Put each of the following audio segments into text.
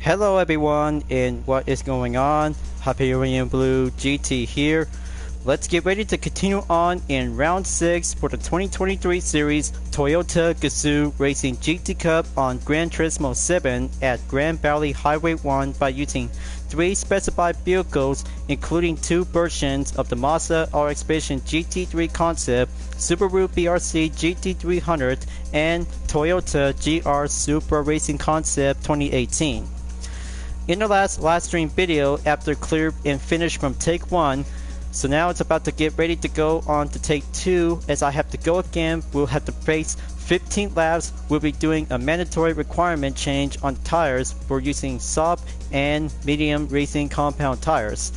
Hello everyone, and what is going on? Hyperion-Blue-GT here. Let's get ready to continue on in round 6 for the 2023 series Toyota Gazoo Racing GT Cup on Gran Turismo 7 at Grand Valley Highway 1 by using 3 specified vehicles, including 2 versions of the Mazda RX Vision GT3 concept, Subaru BRZ GT300, and Toyota GR Super Racing Concept 2018. In the last livestream video, after clear and finish from take 1, so now it's about to get ready to go on to take 2. As I have to go again, we'll have to face 15 laps. We'll be doing a mandatory requirement change on the tires for using soft and medium racing compound tires.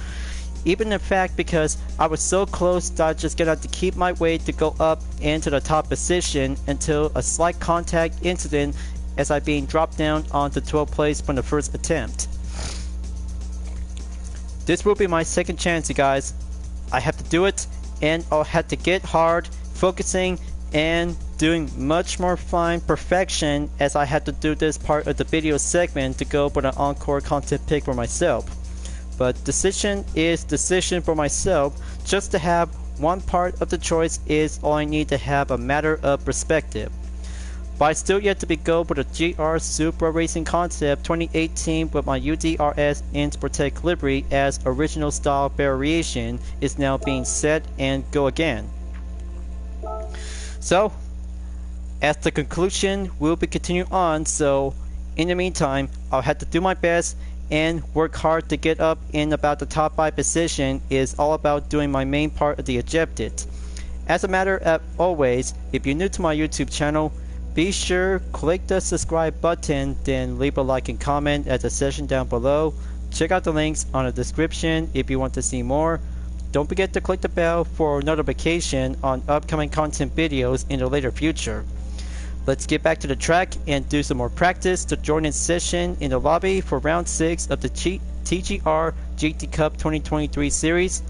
Even in fact, because I was so close that I just gonna have to keep my weight to go up into the top position until a slight contact incident as I being dropped down onto 12th place from the first attempt. This will be my second chance, you guys. I have to do it, and I'll have to get hard, focusing, and doing much more fine perfection as I had to do this part of the video segment to go for the encore content pick for myself. But decision is decision for myself. Just to have one part of the choice is all I need to have a matter of perspective. But I still yet to be go for the GR Super Racing Concept 2018 with my UDRS Insportec livery as original style variation is now being set and go again. So, at the conclusion, we'll be continuing on, so in the meantime, I'll have to do my best and work hard to get up in about the top 5 position is all about doing my main part of the objective. As a matter of always, if you're new to my YouTube channel, be sure click the subscribe button, then leave a like and comment at the section down below. Check out the links on the description if you want to see more. Don't forget to click the bell for notification on upcoming content videos in the later future. Let's get back to the track and do some more practice to join in session in the lobby for round 6 of the TGR GT Cup 2023 series.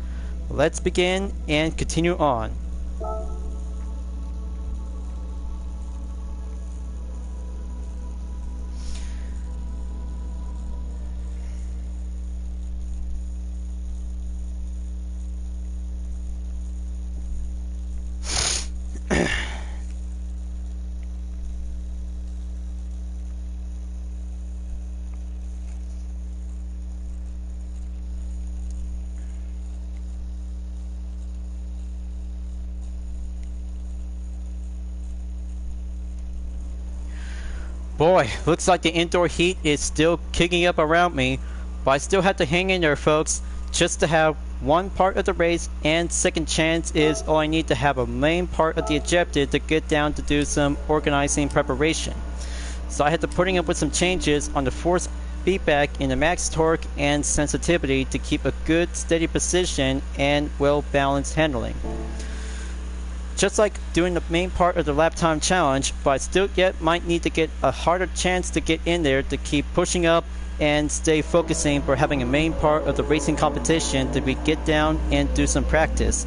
Let's begin and continue on. Boy, looks like the indoor heat is still kicking up around me, but I still have to hang in there, folks, just to have one part of the race, and second chance is all I need to have a main part of the objective to get down to do some organizing preparation. So I had to putting up with some changes on the force feedback in the max torque and sensitivity to keep a good steady position and well-balanced handling. Just like doing the main part of the lap time challenge, but I still yet might need to get a harder chance to get in there to keep pushing up and stay focusing for having a main part of the racing competition to be get down and do some practice.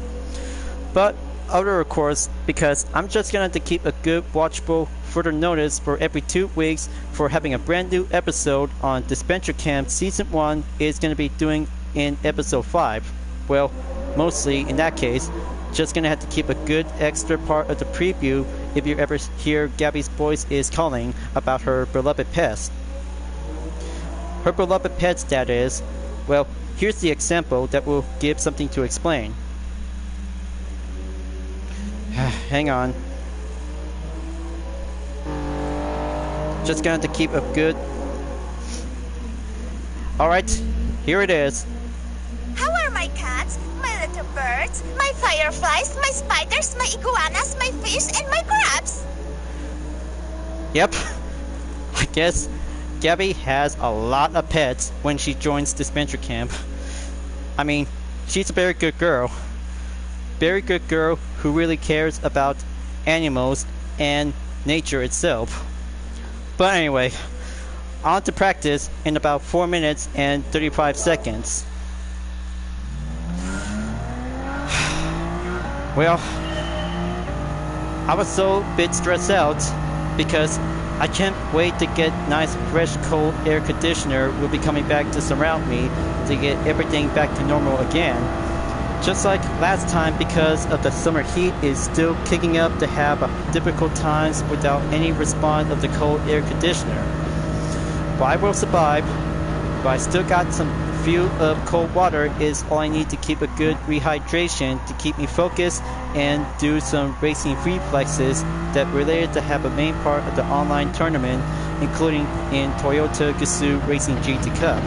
But other of course, because I'm just gonna have to keep a good watchful further notice for every 2 weeks for having a brand new episode on Dispenser Camp Season 1 is gonna be doing in episode 5. Well, mostly in that case. Just gonna have to keep a good extra part of the preview if you ever hear Gabby's voice is calling about her beloved pets. Her beloved pets, that is. Well, here's the example that will give something to explain. Hang on. Just gonna have to keep a good... Alright, here it is. How are my cats, my little birds, my fireflies, my spiders, my iguanas, my fish, and my crabs? Yep. I guess Gabby has a lot of pets when she joins Dispenser Camp. I mean, she's a very good girl. Very good girl who really cares about animals and nature itself. But anyway, on to practice in about 4 minutes and 35 seconds. Well, I was so bit stressed out because I can't wait to get nice fresh cold air conditioner will be coming back to surround me to get everything back to normal again. Just like last time, because of the summer heat is still kicking up to have difficult times without any response of the cold air conditioner. But I will survive. But I still got some few of cold water is all I need to keep a good rehydration to keep me focused and do some racing reflexes that related to have a main part of the online tournament, including in Toyota Gazoo Racing GT Cup.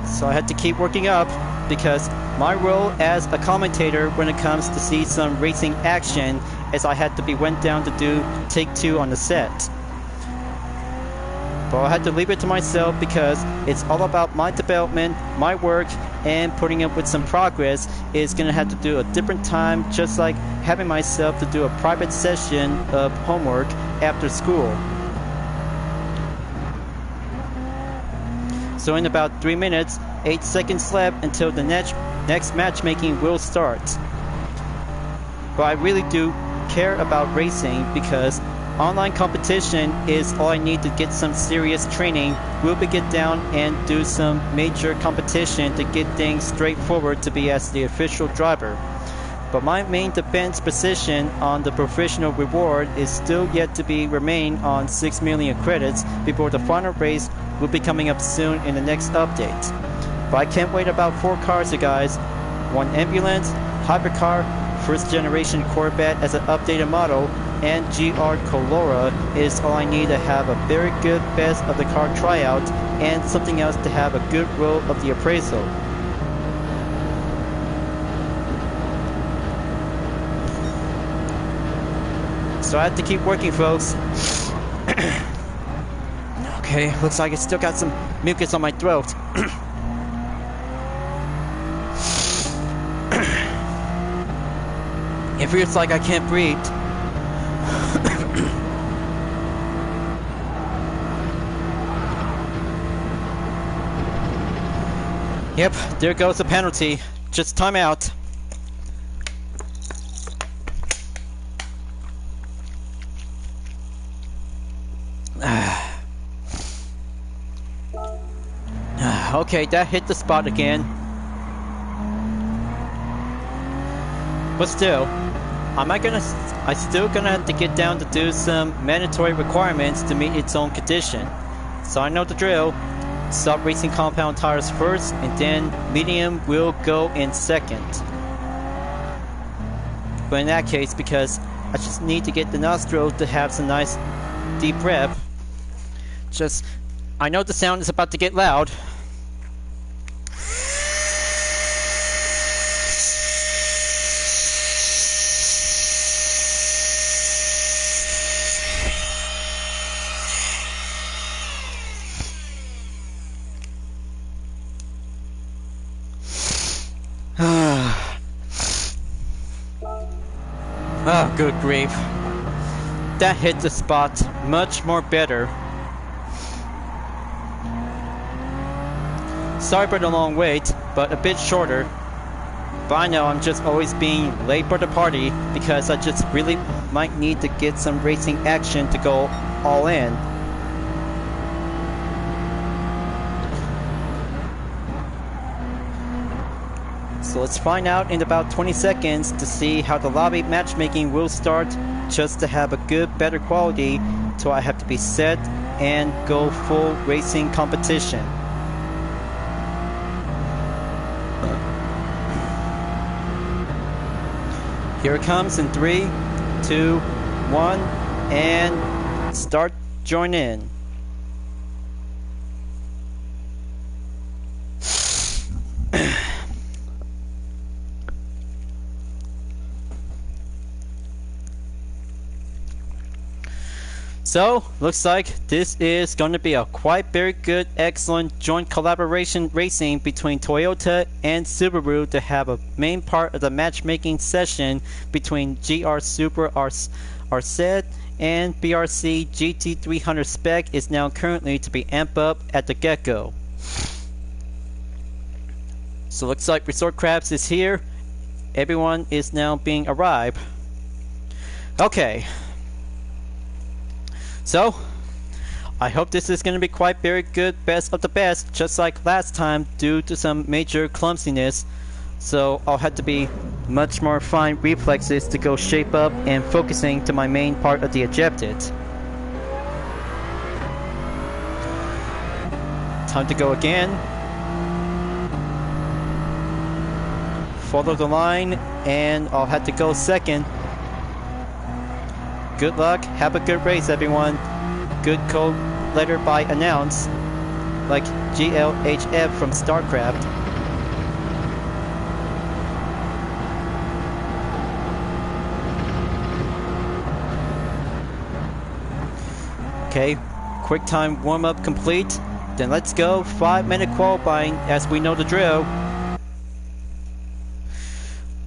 So I had to keep working up because my role as a commentator when it comes to see some racing action is I had to be went down to do take 2 on the set. But I had to leave it to myself because it's all about my development, my work, and putting up with some progress is going to have to do a different time, just like having myself to do a private session of homework after school. So in about 3 minutes, 8 seconds left until the next matchmaking will start. But I really do care about racing because online competition is all I need to get some serious training. We'll be get down and do some major competition to get things straightforward to be as the official driver. But my main defense position on the professional reward is still yet to be remain on 6 million credits before the final race will be coming up soon in the next update. But I can't wait about 4 cars, you guys. 1 ambulance, hypercar, first generation Corvette as an updated model, and GR Colora is all I need to have a very good best of the car tryout and something else to have a good roll of the appraisal. So I have to keep working, folks. Okay, looks like I still got some mucus on my throat. It feels like I can't breathe. Yep, there goes the penalty. Just time out. Okay, that hit the spot again. But still, I still gonna have to get down to do some mandatory requirements to meet its own condition. So I know the drill. Soft racing compound tires first, and then medium will go in second. But in that case, because I just need to get the nostrils to have some nice deep rev. I know the sound is about to get loud. Oh, good grief. That hit the spot much more better. Sorry for the long wait, but a bit shorter. But I know I'm just always being late for the party because I just really might need to get some racing action to go all in. So let's find out in about 20 seconds to see how the lobby matchmaking will start, just to have a good, better quality till I have to be set and go full racing competition. Here it comes in 3, 2, 1, and start, join in. So, looks like this is going to be a quite very good, excellent joint collaboration racing between Toyota and Subaru to have a main part of the matchmaking session between GR Super RZ and BRC GT300 spec is now currently to be amped up at the get-go. So looks like Resort Crabs is here. Everyone is now being arrived. Okay. So, I hope this is going to be quite very good, best of the best, just like last time due to some major clumsiness. So I'll have to be much more fine reflexes to go shape up and focusing to my main part of the objective. Time to go again. Follow the line, and I'll have to go second. Good luck, have a good race everyone. Good code letter by announce, like GLHF from StarCraft. Okay, quick time warm-up complete. Then let's go 5-minute qualifying as we know the drill.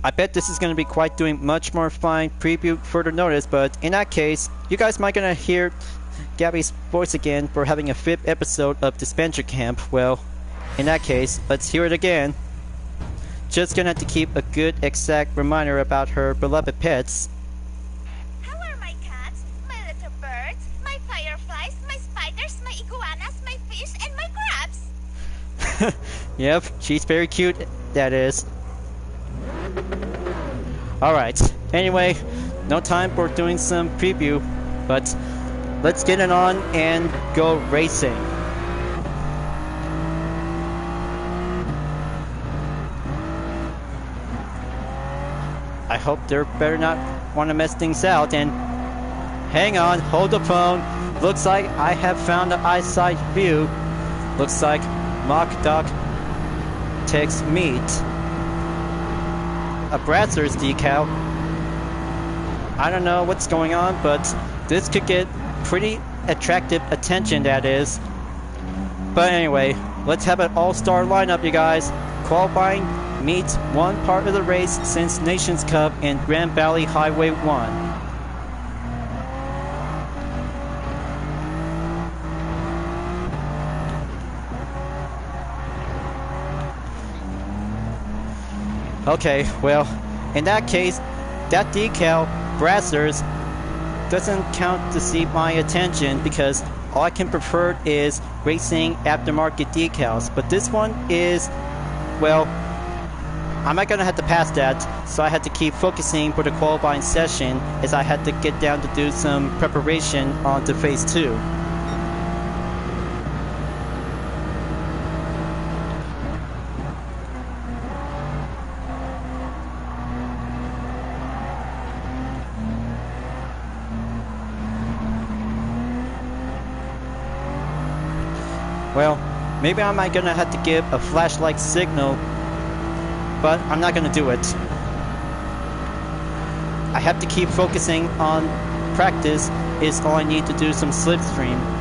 I bet this is going to be quite doing much more fine preview further notice, but in that case, you guys might gonna hear Gabby's voice again for having a 5th episode of Dispenser Camp. Well, in that case, let's hear it again. Just gonna have to keep a good exact reminder about her beloved pets. How are my cats, my little birds, my fireflies, my spiders, my iguanas, my fish, and my crabs? Yep, she's very cute, that is. Alright, anyway, no time for doing some preview, but let's get it on and go racing. I hope they better not want to mess things out, and hang on, hold the phone. Looks like I have found the eyesight view. Looks like Mock Duck takes meat. A Brazzers decal. I don't know what's going on, but this could get pretty attractive attention, that is. But anyway, let's have an all-star lineup, you guys. Qualifying meets one part of the race since Nations Cup in Grand Valley Highway 1. Okay, well, in that case, that decal, Brazzers, doesn't count to see my attention because all I can prefer is racing aftermarket decals. But this one is, well, I'm not gonna have to pass that, so I had to keep focusing for the qualifying session as I had to get down to do some preparation onto phase 2. Well, maybe I might gonna have to give a flashlight signal, but I'm not gonna do it. I have to keep focusing on practice is all I need to do some slipstream.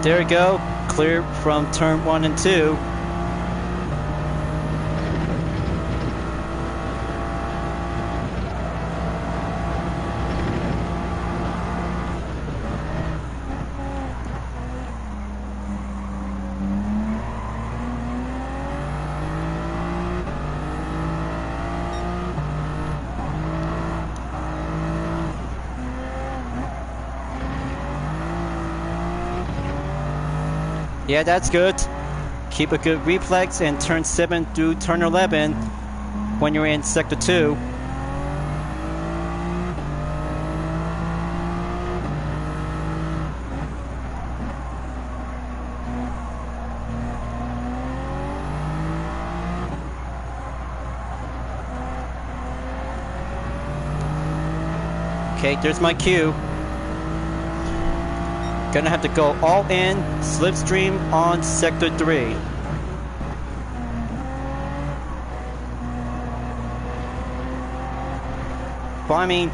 There we go, clear from turn 1 and 2. Yeah, that's good. Keep a good reflex and turn 7 through turn 11 when you're in sector 2. Okay, there's my cue. Gonna have to go all in, slipstream on sector 3. Well, I mean,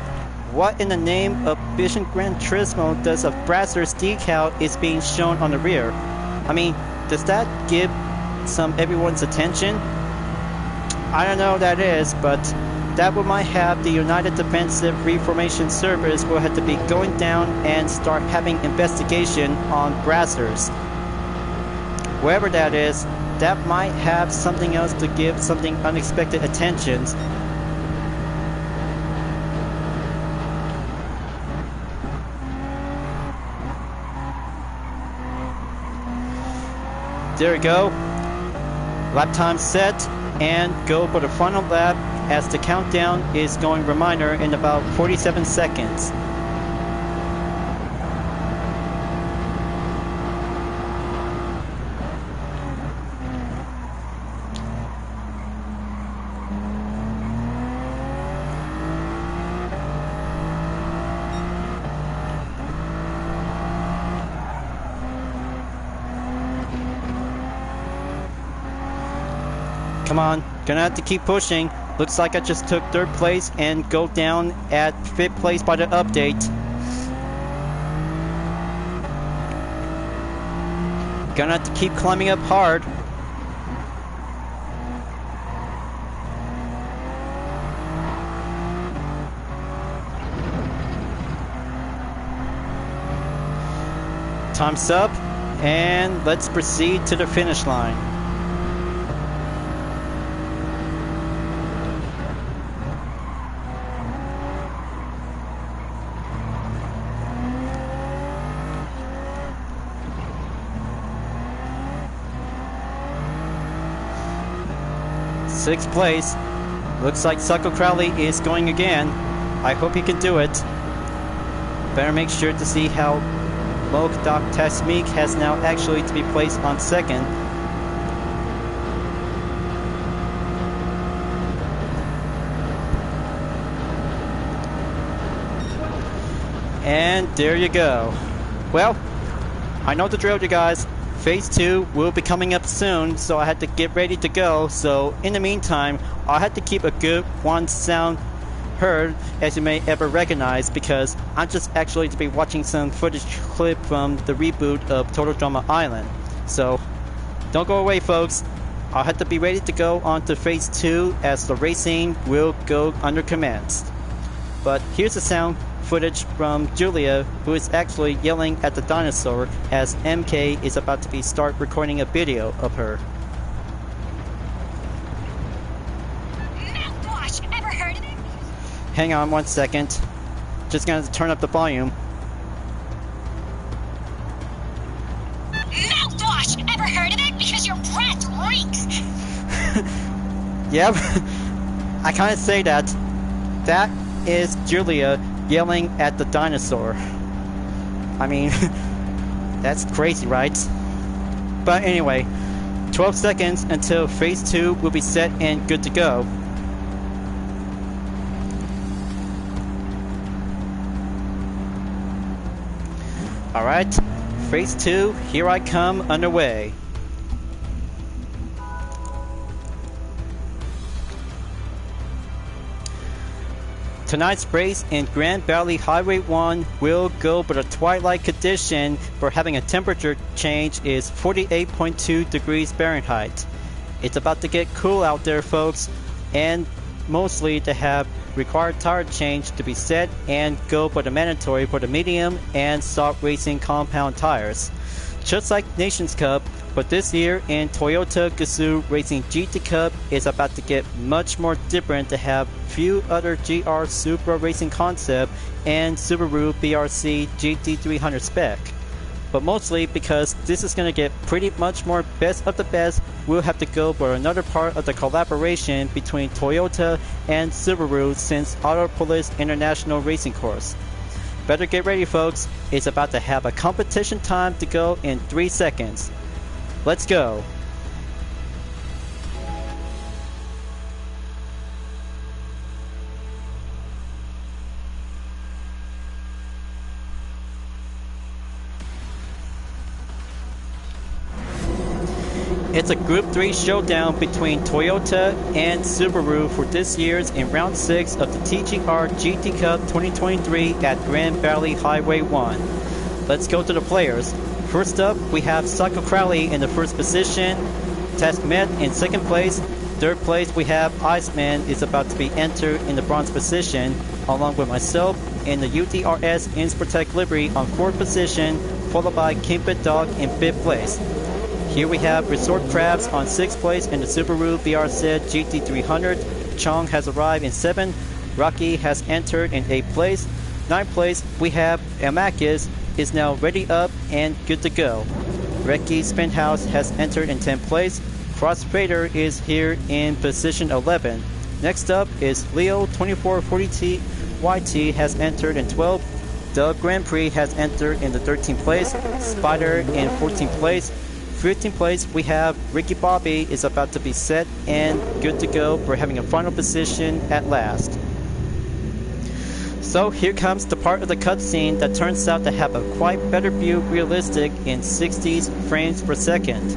what in the name of Vision Gran Turismo does a Brazzers decal is being shown on the rear? I mean, does that give everyone's attention? I don't know what that is, but that might have the United Defensive Reformation Service will have to be going down and start having investigation on Brazzers. Wherever that is, that might have something else to give something unexpected attentions. There we go. Lap time set, and go for the final lap as the countdown is going reminder in about 47 seconds. Come on, gonna have to keep pushing. Looks like I just took 3rd place and go down at 5th place by the update. Gonna have to keep climbing up hard. Time's up, and let's proceed to the finish line. Sixth place. Looks like Succo Crowley is going again. I hope he can do it. Better make sure to see how Doc Tasmeek has now actually to be placed on 2nd. And there you go. Well, I know the drill, you guys. Phase 2 will be coming up soon, so I had to get ready to go. So in the meantime, I had to keep a good one sound heard, as you may ever recognize, because I'm just actually to be watching some footage clip from the reboot of Total Drama Island. So don't go away, folks. I'll have to be ready to go on to Phase 2 as the racing will go under commence. But here's the sound footage from Julia, who is actually yelling at the dinosaur as MK is about to start recording a video of her. Mouthwash, ever heard of it? Hang on 1 second. Just gonna turn up the volume. Mouthwash, ever heard of it? Because your breath reeks. Yep. I kinda say that. That is Julia yelling at the dinosaur. I mean, that's crazy, right? But anyway, 12 seconds until Phase 2 will be set and good to go. Alright, Phase 2, here I come, underway. Tonight's race in Grand Valley Highway 1 will go by the twilight condition for having a temperature change is 48.2 degrees Fahrenheit. It's about to get cool out there, folks, and mostly to have required tire change to be set and go by the mandatory for the medium and soft racing compound tires. Just like Nations Cup, but this year in Toyota Gazoo Racing GT Cup is about to get much more different to have few other GR Supra racing concept and Subaru BRC GT300 spec. But mostly because this is going to get pretty much more best of the best, we'll have to go for another part of the collaboration between Toyota and Subaru since Autopolis International Racing Course. Better get ready, folks. It's about to have a competition time to go in 3 seconds. Let's go. It's a Group 3 showdown between Toyota and Subaru for this year's in round 6 of the TGR GT Cup 2023 at Grand Valley Highway 1. Let's go to the players. First up, we have Psycho Crowley in the first position, Taskmet in second place. Third place, we have Iceman is about to be entered in the bronze position, along with myself in the UDRS Inspirtech livery on fourth position, followed by Kimpit Dog in fifth place. Here we have Resort Crabs on 6th place in the Subaru BRZ GT300. Chong has arrived in 7th. Rocky has entered in 8th place. 9th place we have Amakis is now ready up and good to go. Reki Spinhouse has entered in 10th place. Crossfader is here in position 11. Next up is Leo 2440T YT has entered in 12th. Doug Grand Prix has entered in the 13th place. Spider in 14th place. 15th place, we have Ricky Bobby is about to be set and good to go for having a final position at last. So here comes the part of the cutscene that turns out to have a quite better view realistic in 60s frames per second.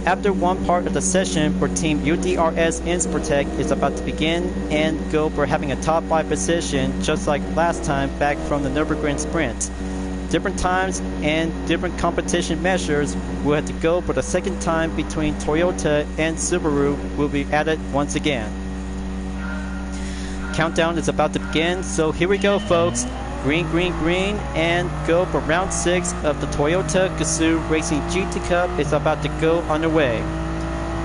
After one part of the session for Team UDRS Inspirtech is about to begin and go for having a top 5 position just like last time back from the Nürburgring Sprint. Different times and different competition measures will have to go for the second time between Toyota and Subaru will be added once again. Countdown is about to begin, so here we go folks. Green, green, green, and go for round 6 of the Toyota Gazoo Racing GT Cup is about to go underway.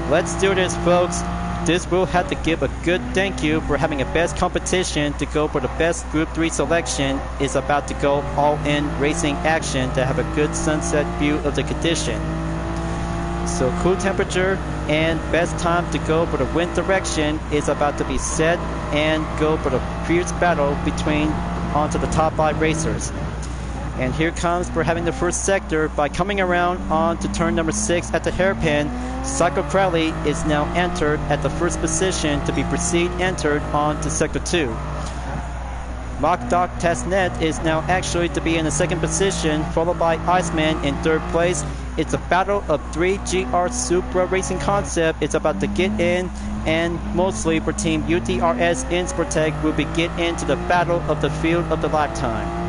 Let's do this folks. This will have to give a good thank you for having a best competition to go for the best Group 3 selection is about to go all in racing action to have a good sunset view of the condition. So cool temperature and best time to go for the wind direction is about to be set and go for the fierce battle between onto the top 5 racers. And here comes for having the first sector by coming around on to turn number 6 at the hairpin. Psycho Crowley is now entered at the first position to be proceed entered on to sector 2. Mock Doc Tasnet is now actually to be in the second position, followed by Iceman in third place. It's a battle of 3 GR Supra Racing Concept. It's about to get in, and mostly for Team UDRS Inspirtech will be get into the battle of the field of the lifetime.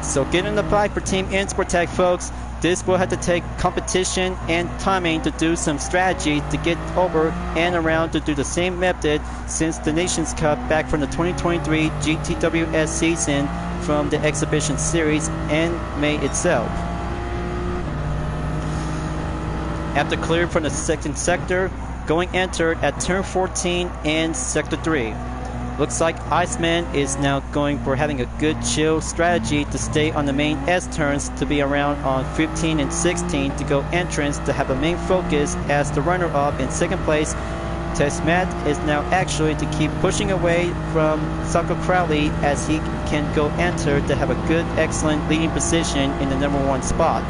So get in the fight for Team Inspirtech folks. This will have to take competition and timing to do some strategy to get over and around to do the same method since the Nations Cup back from the 2023 GTWS season from the exhibition series and May itself. After clear from the second sector, going entered at turn 14 and sector 3. Looks like Iceman is now going for having a good chill strategy to stay on the main S turns to be around on 15 and 16 to go entrance to have a main focus as the runner-up in second place. Tesmat is now actually to keep pushing away from Psycho Crowley as he can go enter to have a good excellent leading position in the number 1 spot.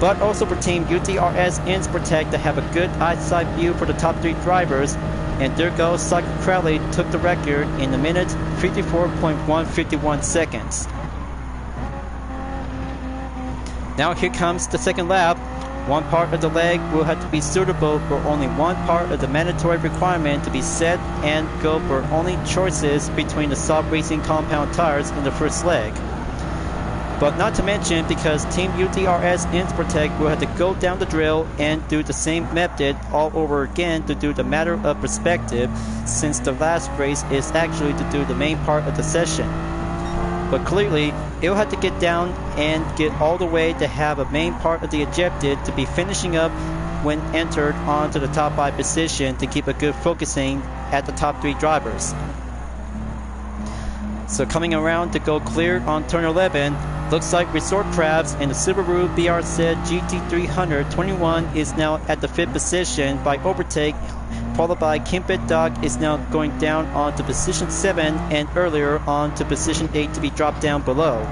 But also for Team UDRS Inspirtech to have a good eyesight view for the top 3 drivers. And there goes Psycho Crowley took the record in a minute 54.151 seconds. Now here comes the second lap. One part of the leg will have to be suitable for only one part of the mandatory requirement to be set and go for only choices between the soft racing compound tires in the first leg. But not to mention because Team UDRS Inspirtech will have to go down the drill and do the same method all over again to do the matter of perspective since the last race is actually to do the main part of the session. But clearly, it will have to get down and get all the way to have a main part of the objective to be finishing up when entered onto the top 5 position to keep a good focusing at the top 3 drivers. So coming around to go clear on turn 11, looks like Resort Crabs and the Subaru BRZ GT300 21 is now at the 5th position by overtake, followed by Kimpit Dog is now going down onto position 7 and earlier on to position 8 to be dropped down below.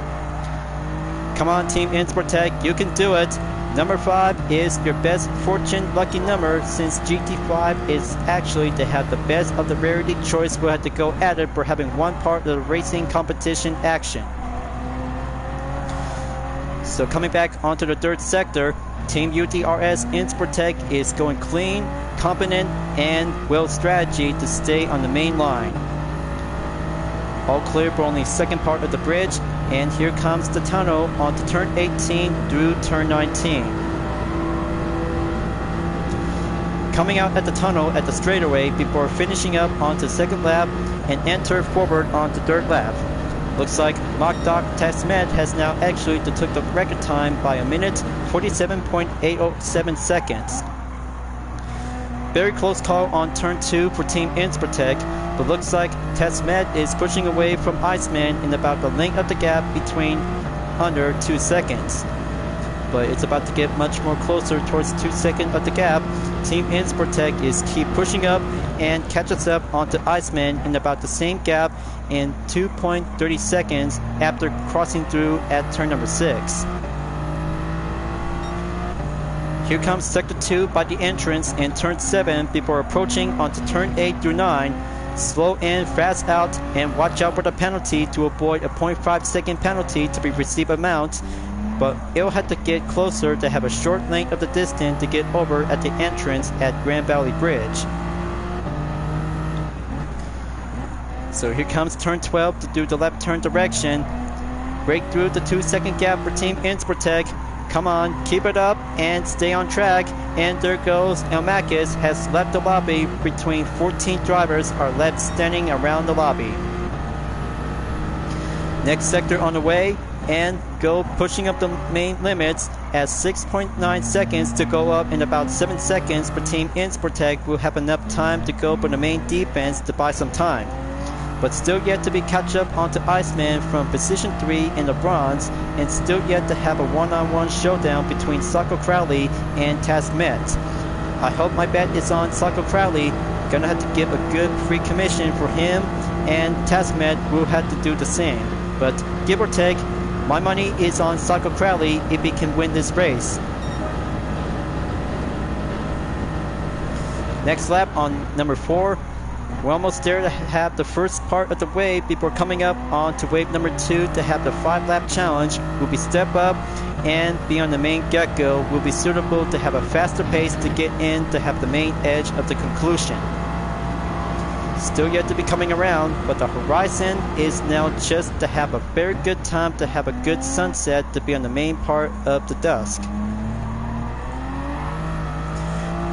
Come on Team Inspirtech, you can do it! Number 5 is your best fortune lucky number since GT5 is actually to have the best of the rarity choice will have to go at it for having one part of the racing competition action. So coming back onto the third sector, Team UTRS Insportec is going clean, competent, and well strategy to stay on the main line. All clear for only second part of the bridge, and here comes the tunnel onto turn 18 through turn 19. Coming out at the tunnel at the straightaway before finishing up onto second lap and enter forward onto third lap. Looks like Makdak Tasmed has now actually took the record time by 1:47.807 seconds. Very close call on turn 2 for Team Insportec, but looks like Tasmed is pushing away from Iceman in about the length of the gap between under 2 seconds. But it's about to get much more closer towards 2 seconds of the gap. Team Insportec is keep pushing up and catches up onto Iceman in about the same gap in 2.30 seconds after crossing through at turn number 6. Here comes sector 2 by the entrance in turn 7 before approaching onto turn 8 through 9. Slow in, fast out, and watch out for the penalty to avoid a 0.5 second penalty to be received amount. But it'll have to get closer to have a short length of the distance to get over at the entrance at Grand Valley Bridge. So here comes turn 12 to do the left turn direction. Break through the 2 second gap for Team Insportec. Come on, keep it up and stay on track. And there goes Elmakis has left the lobby. Between 14 drivers are left standing around the lobby. Next sector on the way, and go pushing up the main limits at 6.9 seconds to go up in about 7 seconds for Team Insportec will have enough time to go for the main defense to buy some time. But still yet to be catch up onto Iceman from position 3 in the bronze, and still yet to have a one-on-one showdown between Sako Crowley and Tasmet. I hope my bet is on Sako Crowley. Gonna have to give a good free commission for him, and Tasmet will have to do the same. But give or take, my money is on Sako Crowley if he can win this race. Next lap on number 4. We're almost there to have the first part of the wave before coming up onto wave number 2 to have the 5-lap challenge. Will be step up and be on the main get-go. Will be suitable to have a faster pace to get in to have the main edge of the conclusion. Still yet to be coming around, but the horizon is now just to have a very good time to have a good sunset to be on the main part of the dusk.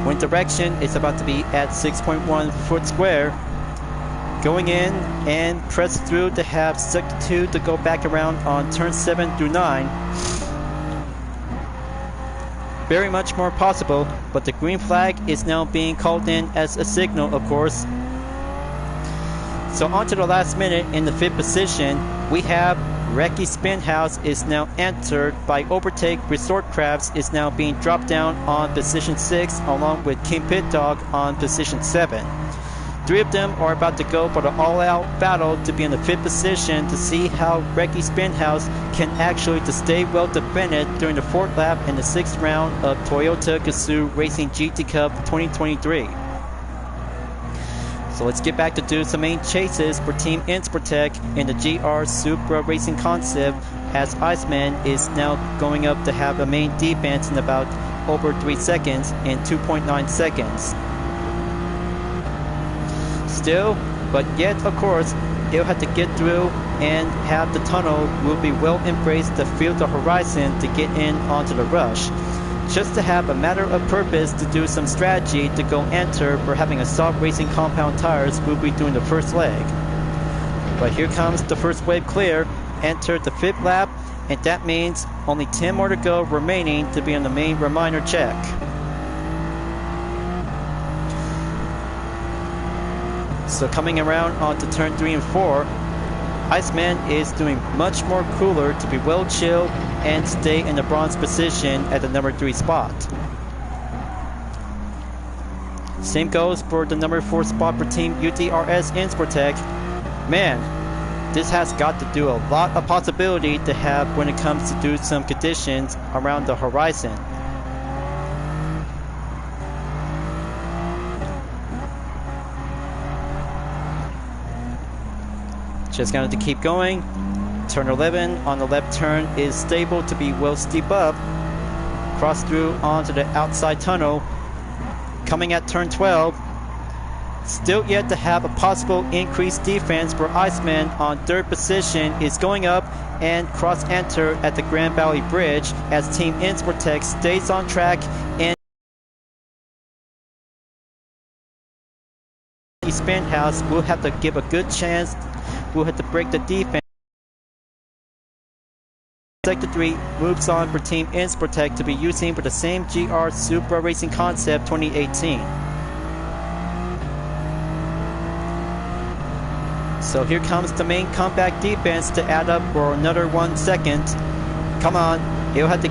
Wind direction is about to be at 6.1 foot square. Going in and press through to have sector 2 to go back around on turn 7 through 9. Very much more possible, but the green flag is now being called in as a signal, of course. So on to the last minute in the 5th position, we have Reki Spinhouse is now entered by Overtake Resort Crafts is now being dropped down on position 6 along with King Pit Dog on position 7. 3 of them are about to go for the all-out battle to be in the 5th position to see how Reki Spinhouse can actually to stay well defended during the 4th lap and the 6th round of Toyota Gazoo Racing GT Cup 2023. So let's get back to do some main chases for Team Insportec in the GR Supra Racing Concept as Iceman is now going up to have a main defense in about over 3 seconds in 2.9 seconds. Still, but yet of course, he'll have to get through and have the tunnel will be well embraced to feel the horizon to get in onto the rush. Just to have a matter of purpose to do some strategy to go enter for having a soft racing compound tires will be doing the first leg. But here comes the first wave clear, enter the 5th lap, and that means only 10 more to go remaining to be on the main reminder check. So coming around onto turn 3 and 4, Iceman is doing much more cooler to be well chilled and stay in the bronze position at the number 3 spot. Same goes for the number 4 spot for Team UTRS Insportec. Man, this has got to do a lot of possibility to have when it comes to do some conditions around the horizon. Just going to keep going. Turn 11 on the left turn is stable to be well steep up. Cross through onto the outside tunnel. Coming at turn 12. Still yet to have a possible increased defense for Iceman on third position is going up and cross enter at the Grand Valley Bridge as Team Insportech stays on track and Spinhouse will have to give a good chance, will have to break the defense. Sector 3 moves on for Team Insportech to be using for the same GR Supra Racing Concept 2018. So here comes the main comeback defense to add up for another 1 second. Come on, he'll have to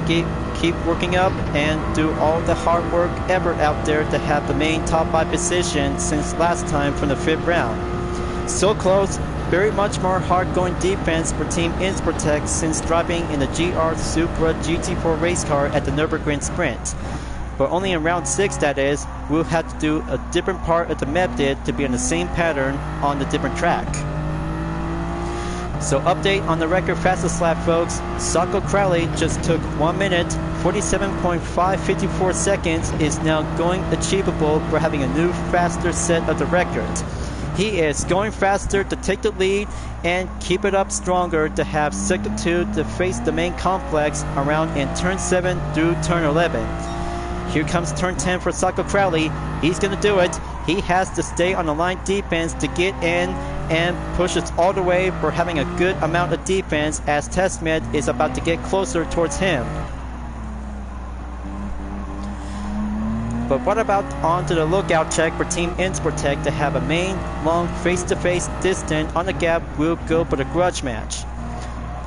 keep working up and do all the hard work ever out there to have the main top 5 position since last time from the 5th round. So close, very much more hard-going defense for Team Insportech since driving in the GR Supra GT4 race car at the Nürburgring Sprint. But only in round 6, that is, we'll have to do a different part of the method to be on the same pattern on the different track. So update on the record fastest lap, folks. Sacco Crowley just took 1 minute, 47.554 seconds is now going achievable for having a new faster set of the record. He is going faster to take the lead and keep it up stronger to have Sector 2 to face the main complex around in turn 7 through turn 11. Here comes turn 10 for Sacco Crowley. He's going to do it. He has to stay on the line defense to get in and push us all the way for having a good amount of defense as Testmed is about to get closer towards him. But what about onto the lookout check for Team Insportech to have a main long face-to-face distance on the gap will go for the grudge match.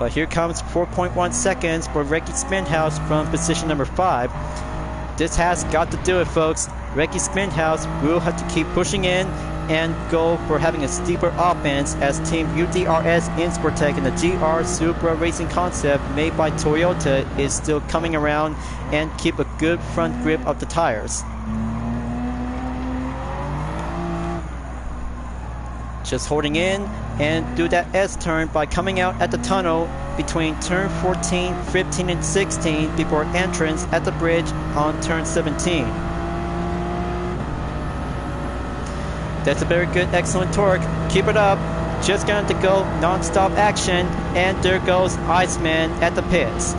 But here comes 4.1 seconds for Ricky Spinhouse from position number 5. This has got to do it, folks. Ricky Spinhouse will have to keep pushing in and go for having a steeper offense as Team UDRS Insportech and the GR Supra Racing Concept made by Toyota is still coming around and keep a good front grip of the tires. Just holding in and do that S-turn by coming out at the tunnel between turn 14, 15, and 16 before entrance at the bridge on turn 17. That's a very good, excellent torque. Keep it up. Just going to go non-stop action. And there goes Iceman at the pits.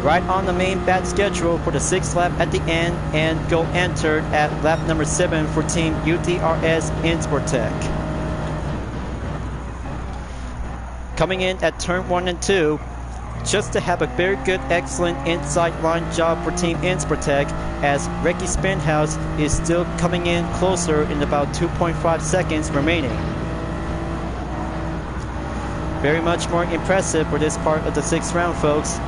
Right on the main bat schedule for the 6th lap at the end and go entered at lap number 7 for Team UDRS Insportech. Coming in at turn 1 and 2, just to have a very good, excellent inside line job for Team Insportech as Ricky Spinhouse is still coming in closer in about 2.5 seconds remaining. Very much more impressive for this part of the 6th round, folks.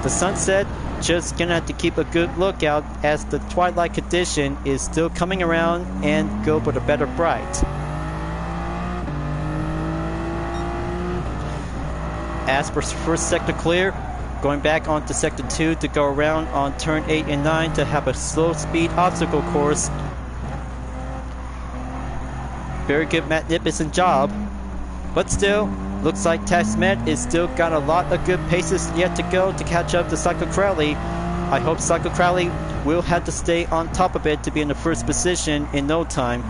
The sunset, just gonna have to keep a good lookout as the twilight condition is still coming around and go for the better bright. As for first sector clear, going back onto sector 2 to go around on turn 8 and 9 to have a slow speed obstacle course. Very good, magnificent job. But still, looks like Testmed is still got a lot of good paces yet to go to catch up to Sacco Crowley. I hope Sacco Crowley will have to stay on top of it to be in the first position in no time.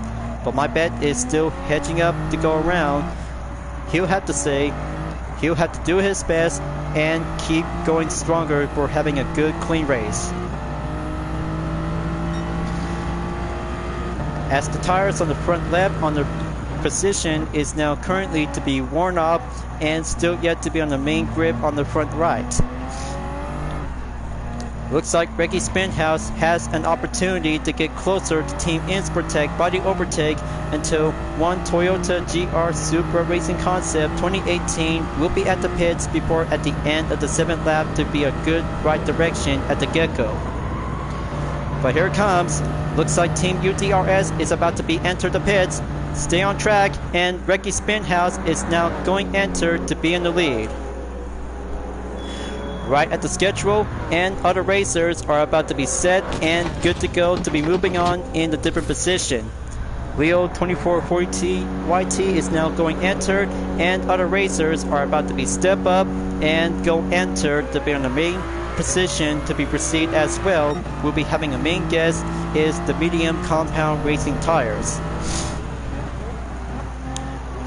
But my bet is still hedging up to go around. He'll have to do his best and keep going stronger for having a good, clean race. As the tires on the front left on the position is now currently to be worn off and still yet to be on the main grip on the front right. Looks like Ricky Spinhouse has an opportunity to get closer to Team Insportech by the overtake until one Toyota GR Supra Racing Concept 2018 will be at the pits before at the end of the 7th lap to be a good right direction at the get-go. But here it comes. Looks like Team UDRS is about to be entered the pits. Stay on track and Ricky Spinhouse is now going enter to be in the lead. Right at the schedule, and other racers are about to be set and good to go to be moving on in the different position. Leo 2440 YT is now going entered, and other racers are about to be step up and go entered to be on the main position to be proceed as well. We'll be having a main guest is the medium compound racing tires.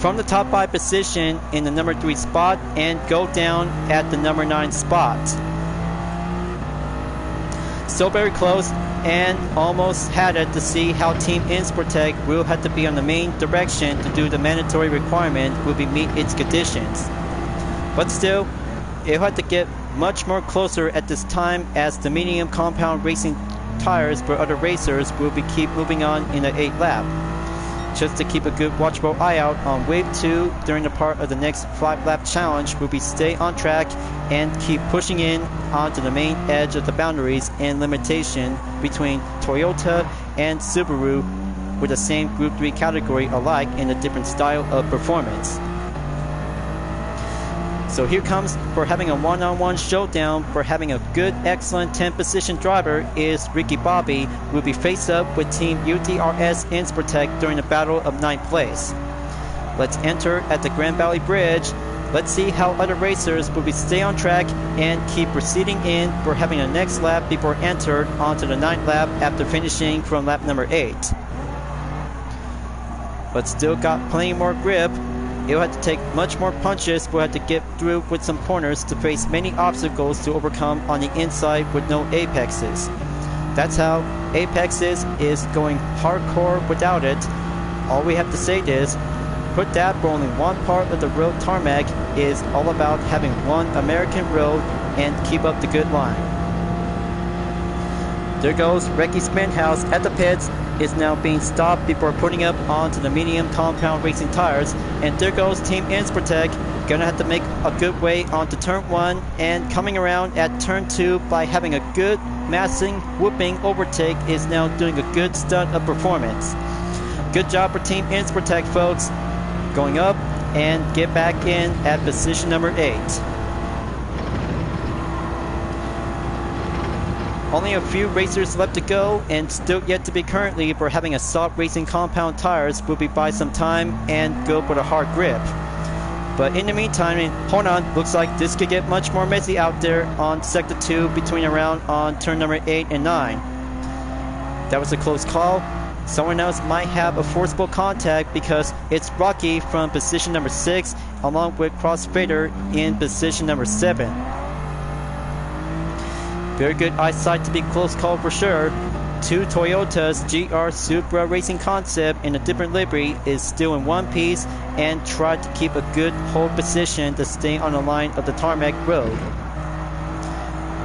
From the top 5 position in the number 3 spot and go down at the number 9 spot. Still very close and almost had it to see how Team Insportec will have to be on the main direction to do the mandatory requirement will be meet its conditions. But still, it'll have to get much more closer at this time as the medium compound racing tires for other racers will be keep moving on in the 8th lap. Just to keep a good watchful eye out on wave 2 during the part of the next 5-lap challenge will be stay on track and keep pushing in onto the main edge of the boundaries and limitation between Toyota and Subaru with the same Group 3 category alike in a different style of performance. So here comes for having a one-on-one showdown for having a good, excellent 10th position driver is Ricky Bobby, who will be faced up with Team UTRS Insportec during the battle of 9th place. Let's enter at the Grand Valley Bridge. Let's see how other racers will be stay on track and keep proceeding in for having a next lap before entered onto the 9th lap after finishing from lap number 8. But still got plenty more grip. It'll have to take much more punches. We'll have to get through with some corners to face many obstacles to overcome on the inside with no apexes. That's how apexes is going hardcore without it. All we have to say is, put that for only one part of the road tarmac is all about having one American road and keep up the good line. There goes Ricky Spenthouse at the pits, is now being stopped before putting up onto the medium compound racing tires, and there goes Team Insportec, gonna have to make a good way onto turn 1 and coming around at turn 2 by having a good massing whooping overtake is now doing a good stunt of performance. Good job for Team Insportec, folks, going up and get back in at position number 8. Only a few racers left to go and still yet to be currently for having a soft racing compound tires will be buy some time and go for the hard grip. But in the meantime, hold on, looks like this could get much more messy out there on sector 2 between around on turn number 8 and 9. That was a close call. Someone else might have a forcible contact because it's Rocky from position number 6 along with Crossfader in position number 7. Very good eyesight to be close call for sure. 2 Toyotas GR Supra Racing Concept in a different livery is still in one piece and tried to keep a good hold position to stay on the line of the tarmac road.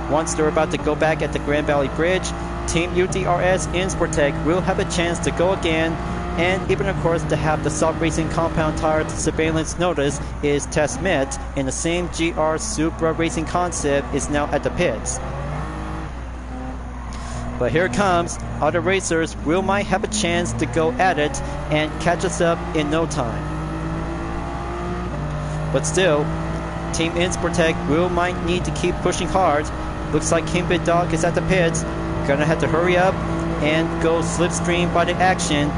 Once they're about to go back at the Grand Valley Bridge, Team UTRS Insportec will have a chance to go again, and even of course to have the soft racing compound tire to surveillance notice is test met, and the same GR Supra Racing Concept is now at the pits. But here it comes, other racers will might have a chance to go at it and catch us up in no time. But still, Team Insportec will might need to keep pushing hard. Looks like King Big Dog is at the pits, gonna have to hurry up and go slipstream by the action.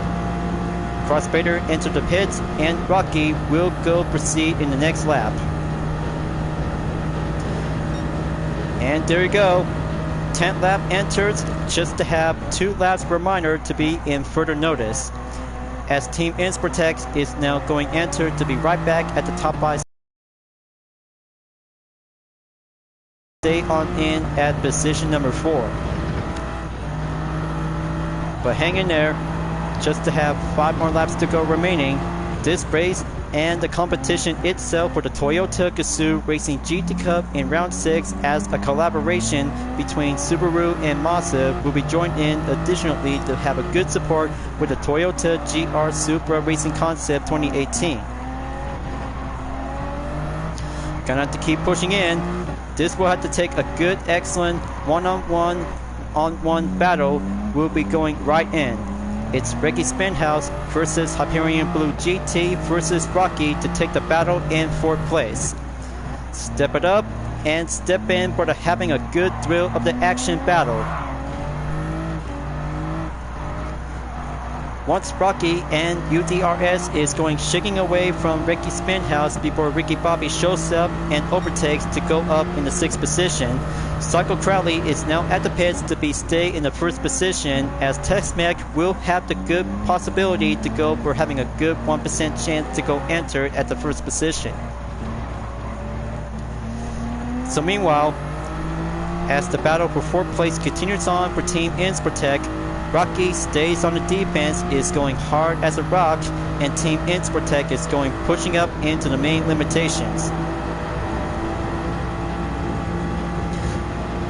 Crossfader entered the pits and Rocky will go proceed in the next lap. And there you go. 10th lap enters just to have 2 laps per minor to be in further notice. As Team Insportec is now going enter to be right back at the top 5. Stay on in at position number 4. But hang in there, just to have 5 more laps to go remaining. This race and the competition itself for the Toyota Gazoo Racing GT Cup in round 6 as a collaboration between Subaru and Mazda will be joined in additionally to have a good support with the Toyota GR Supra Racing Concept 2018. Gonna have to keep pushing in. This will have to take a good, excellent one-on-one battle. We'll be going right in. It's Ricky Spenthouse versus Hyperion-Blue-GT versus Rocky to take the battle in 4th place. Step it up and step in for the having a good thrill of the action battle. once Rocky and UDRS is going shaking away from Ricky Spinhouse before Ricky Bobby shows up and overtakes to go up in the 6th position. Psycho Crowley is now at the pits to be stay in the 1st position, as Tex-Mex will have the good possibility to go for having a good 1% chance to go enter at the 1st position. So meanwhile, as the battle for 4th place continues on for Team Insportec, Rocky stays on the defense, is going hard as a rock, and Team Insportec is going pushing up into the main limitations.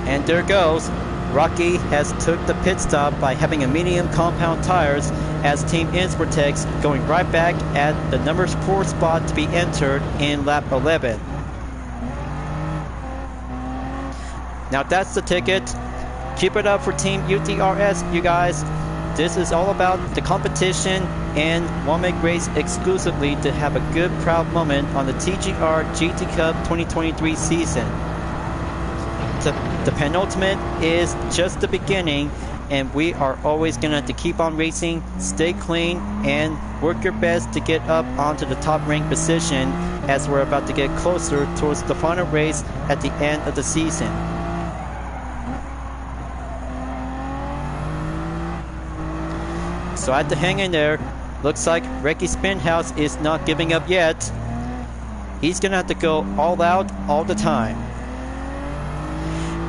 And there goes. Rocky has took the pit stop by having a medium compound tires, as Team Insportec's going right back at the number 4 spot to be entered in lap 11. Now that's the ticket. Keep it up for Team UTRS, you guys. This is all about the competition, and we'll make race exclusively to have a good proud moment on the TGR GT Cup 2023 season. The penultimate is just the beginning, and we are always going to have to keep on racing, stay clean, and work your best to get up onto the top ranked position as we're about to get closer towards the final race at the end of the season. So I have to hang in there. Looks like Ricky Spinhouse is not giving up yet. He's going to have to go all out all the time.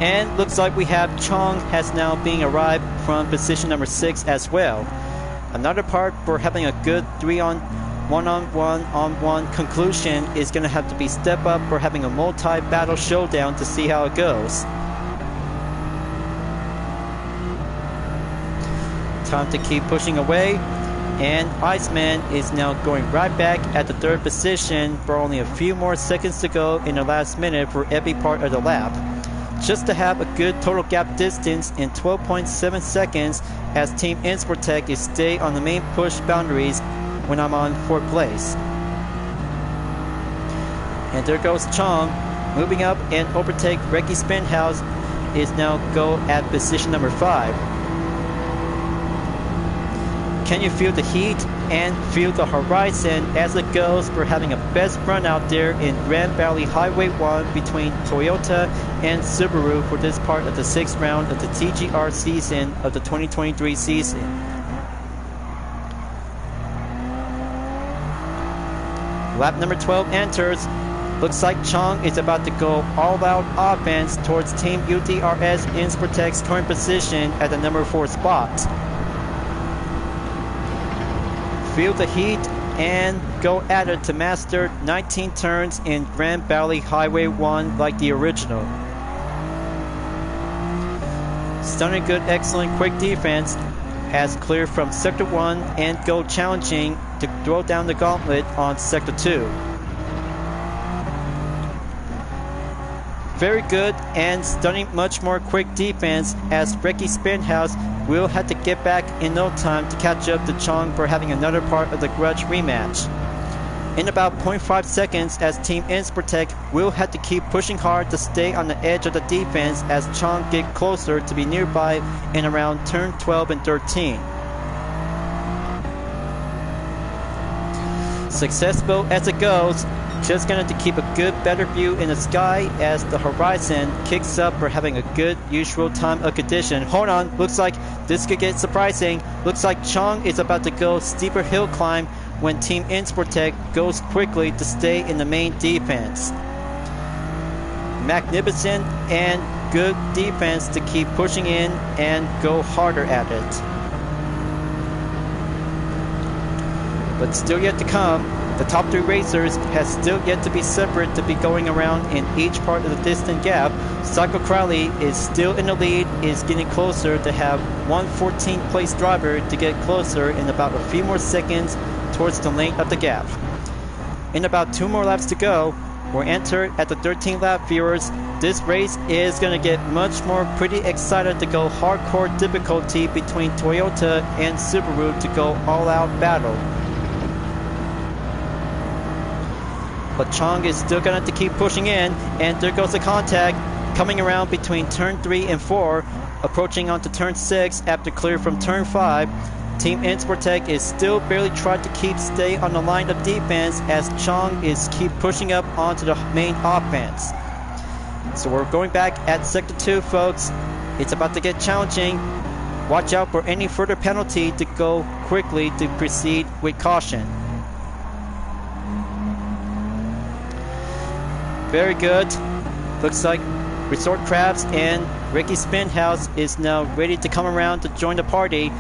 And looks like we have Chong has now being arrived from position number 6 as well. Another part for having a good 3-on-1 conclusion is going to have to be step up for having a multi-battle showdown to see how it goes. Time to keep pushing away, and Iceman is now going right back at the 3rd position for only a few more seconds to go in the last minute for every part of the lap, just to have a good total gap distance in 12.7 seconds, as Team Insportec is stay on the main push boundaries when I'm on 4th place. And there goes Chong moving up and overtake Ricky Spinhouse is now go at position number 5. Can you feel the heat and feel the horizon as it goes for having a best run out there in Grand Valley Highway 1 between Toyota and Subaru for this part of the 6th round of the TGR season of the 2023 season. Lap number 12 enters. Looks like Chong is about to go all-out offense towards Team UTRS Insportec's current position at the number 4 spot. Feel the heat and go at it to master 19 turns in Grand Valley Highway 1 like the original. Stunning good, excellent, quick defense has cleared from Sector 1 and go challenging to throw down the gauntlet on Sector 2. Very good and stunning much more quick defense, as Ricky Spinhouse will have to get back in no time to catch up to Chong for having another part of the grudge rematch. In about 0.5 seconds, as Team Insportec will have to keep pushing hard to stay on the edge of the defense as Chong get closer to be nearby in around turn 12 and 13. Successful as it goes, just gonna have to keep a good better view in the sky as the horizon kicks up for having a good usual time of condition. Hold on, looks like this could get surprising. Looks like Chong is about to go steeper hill climb when Team Insportec goes quickly to stay in the main defense. Magnificent and good defense to keep pushing in and go harder at it. But still yet to come. The top 3 racers has still yet to be separate to be going around in each part of the distant gap. Psycho Crowley is still in the lead, is getting closer to have one 14th place driver to get closer in about a few more seconds towards the length of the gap. In about 2 more laps to go, we're entered at the 13th lap, viewers. This race is going to get much more pretty excited to go hardcore difficulty between Toyota and Subaru to go all-out battle. But Chong is still going to have to keep pushing in, and there goes the contact coming around between turn 3 and 4, approaching onto turn 6 after clear from turn 5. Team Insportec is still barely trying to stay on the line of defense as Chong is keep pushing up onto the main offense. So we're going back at Sector 2, folks. It's about to get challenging. Watch out for any further penalty to go quickly to proceed with caution. Very good. Looks like Resort Crabs and Ricky Spinhouse is now ready to come around to join the party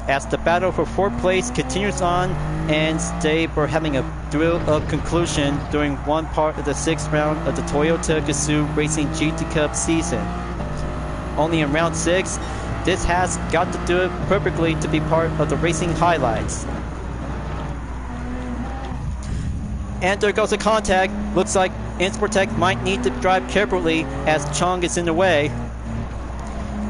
as the battle for 4th place continues on, and today we're having a thrill of conclusion during one part of the 6th round of the Toyota Gazoo Racing GT Cup season. Only in round 6, this has got to do it perfectly to be part of the racing highlights. And there goes a contact. Looks like Insportec might need to drive carefully as Chong is in the way.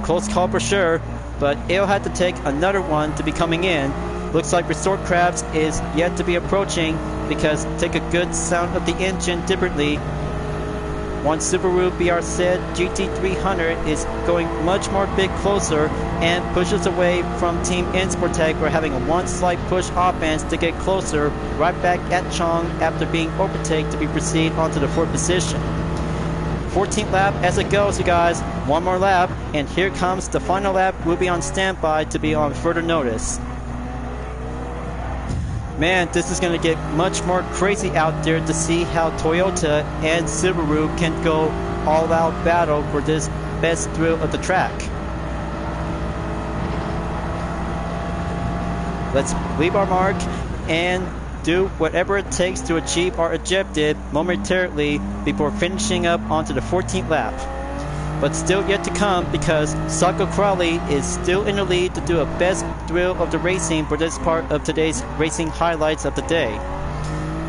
Close call for sure, but it'll have to take another one to be coming in. Looks like Resort Crabs is yet to be approaching because take a good sound of the engine differently. One Subaru BRZ GT300 is going much more bit closer and pushes away from Team Insportec. We're having a one slight push offense to get closer, right back at Chong after being overtaken to be proceed onto the 4th position. 14th lap as it goes, you guys. One more lap, and here comes the final lap. We'll be on standby to be on further notice. Man, this is going to get much more crazy out there to see how Toyota and Subaru can go all-out battle for this best thrill of the track. Let's leave our mark and do whatever it takes to achieve our objective momentarily before finishing up onto the 14th lap. But still yet to come because Sako Crowley is still in the lead to do a best thrill of the racing for this part of today's racing highlights of the day.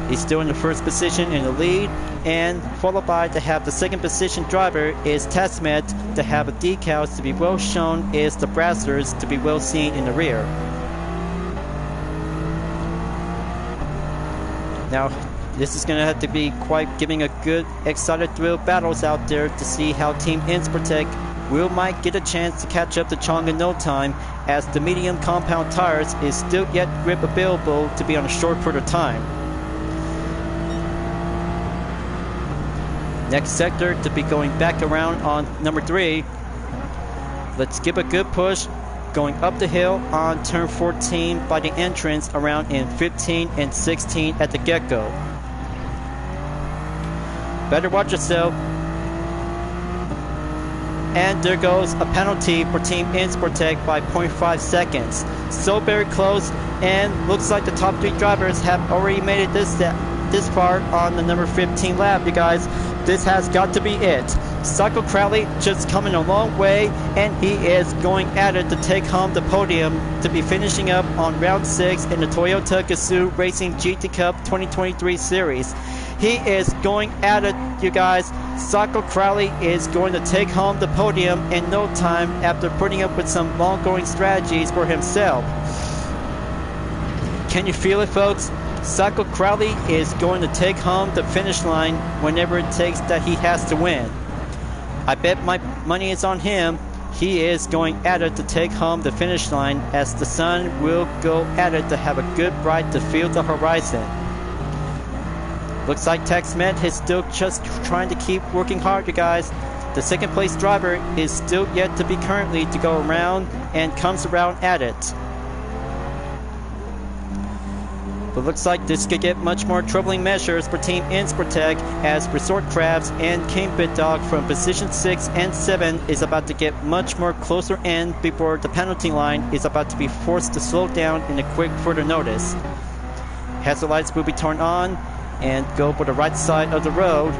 He's still in the 1st position in the lead, and followed by to have the 2nd position driver is Tasmet, to have a decals to be well shown is the Brassers to be well seen in the rear. Now, this is going to have to be quite giving a good, excited thrill battles out there to see how Team Insportec might get a chance to catch up to Chong in no time, as the medium compound tires is still yet grip available to be on a short further time. Next sector to be going back around on number 3. Let's give a good push going up the hill on turn 14 by the entrance around in 15 and 16 at the get-go. Better watch yourself. And there goes a penalty for Team Insportec by 0.5 seconds. So very close, and looks like the top 3 drivers have already made it this far on the number 15 lap, you guys. This has got to be it. Sako Crowley just coming a long way, and he is going at it to take home the podium to be finishing up on round 6 in the Toyota Gazoo Racing GT Cup 2023 series. He is going at it, you guys. Sako Crowley is going to take home the podium in no time after putting up with some long-going strategies for himself. Can you feel it, folks? Sako Crowley is going to take home the finish line whenever it takes that he has to win. I bet my money is on him. He is going at it to take home the finish line, as the sun will go at it to have a good bright to feel the horizon. Looks like TexMed is still just trying to keep working hard, you guys. The 2nd place driver is still yet to be currently to go around and comes around at it. But looks like this could get much more troubling measures for Team Insportec, as Resort Crabs and King Bit Dog from position 6 and 7 is about to get much more closer in before the penalty line is about to be forced to slow down in a quick further notice. Hazard lights will be turned on and go for the right side of the road.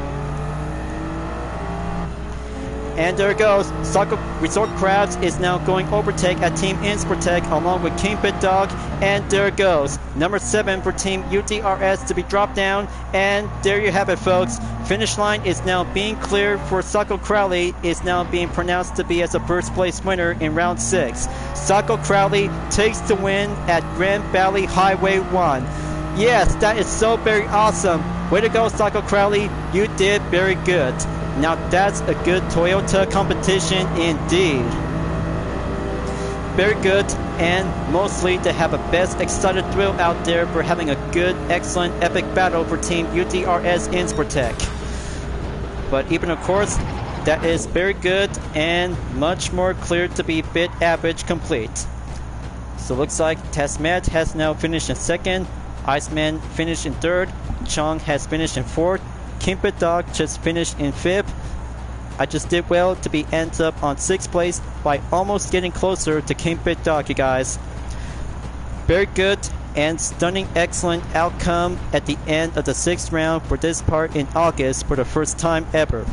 And there it goes. Sako Resort Crabs is now going overtake at Team Insportec along with King Bit Dog. And there it goes. Number 7 for Team UTRS to be dropped down. And there you have it, folks. Finish line is now being cleared for Sako Crowley, is now being pronounced to be as a 1st place winner in round 6. Sako Crowley takes the win at Grand Valley Highway 1. Yes, that is so very awesome. Way to go, Sako Crowley. You did very good. Now that's a good Toyota competition indeed. very good, and mostly to have a best excited thrill out there for having a good, excellent, epic battle for Team UTRS Insportec. But even of course, that is very good and much more clear to be bit average complete. So looks like Tasmet has now finished in second, Iceman finished in third, Chong has finished in fourth, Kimpit Dog just finished in fifth. I just did well to be ends up on 6th place by almost getting closer to Kimpit Dog, you guys. Very good and stunning excellent outcome at the end of the 6th round for this part in August for the first time ever.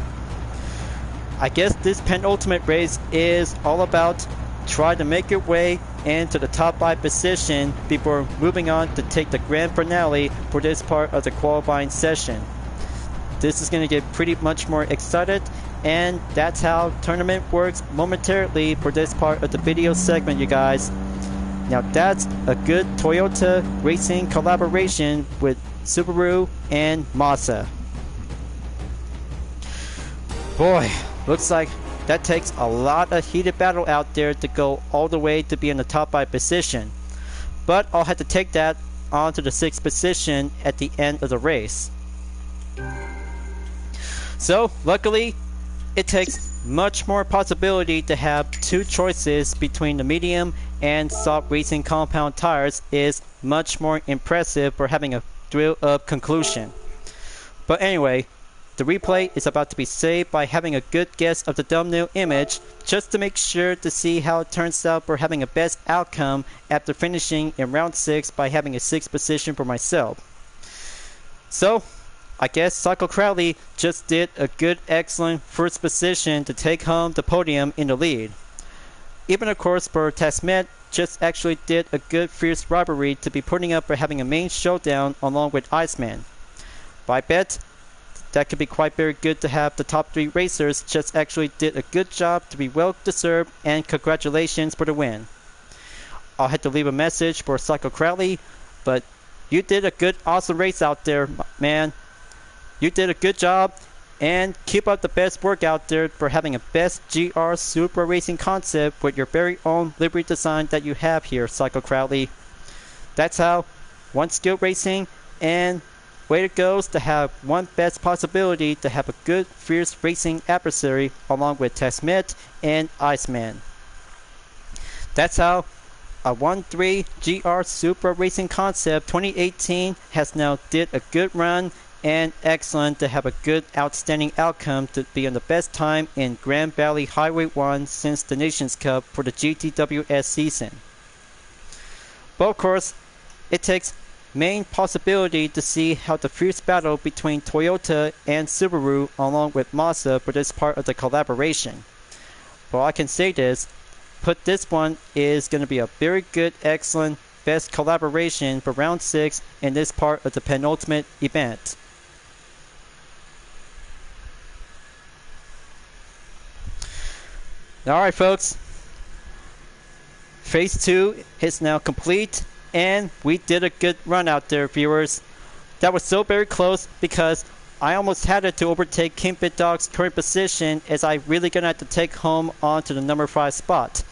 I guess this penultimate race is all about try to make your way into the top 5 position before moving on to take the grand finale for this part of the qualifying session. This is going to get pretty much more excited, and that's how tournament works momentarily for this part of the video segment, you guys. Now that's a good Toyota racing collaboration with Subaru and Mazda. Boy, looks like that takes a lot of heated battle out there to go all the way to be in the top 5 position. But I'll have to take that on to the 6th position at the end of the race. So, luckily, it takes much more possibility to have 2 choices between the medium and soft racing compound tires is much more impressive for having a thrill of conclusion. But anyway, the replay is about to be saved by having a good guess of the thumbnail image just to make sure to see how it turns out for having a best outcome after finishing in round 6 by having a 6th position for myself. So, I guess Psycho Crowley just did a good excellent first position to take home the podium in the lead. Even of course for Tasmet just actually did a good fierce rivalry to be putting up for having a main showdown along with Iceman. But I bet that could be quite very good to have the top 3 racers just actually did a good job to be well deserved, and congratulations for the win. I'll have to leave a message for Psycho Crowley, but you did a good awesome race out there, man. You did a good job, and keep up the best work out there for having a best GR Super Racing concept with your very own livery design that you have here, Psycho Crowley. That's how one skill racing, and way it goes to have one best possibility to have a good fierce racing adversary along with Tasmet and Iceman. That's how a 1-3 GR Super Racing Concept 2018 has now did a good run, and excellent to have a good outstanding outcome to be on the best time in Grand Valley Highway 1 since the Nations Cup for the GTWS season. But of course, it takes main possibility to see how the fierce battle between Toyota and Subaru along with Mazda for this part of the collaboration. But all I can say is, put this one is going to be a very good, excellent, best collaboration for round 6 in this part of the penultimate event. Alright folks, phase 2 is now complete, and we did a good run out there, viewers. That was so very close because I almost had it to overtake Kimpit Dog's current position, as I really gonna have to take home onto the number 5 spot.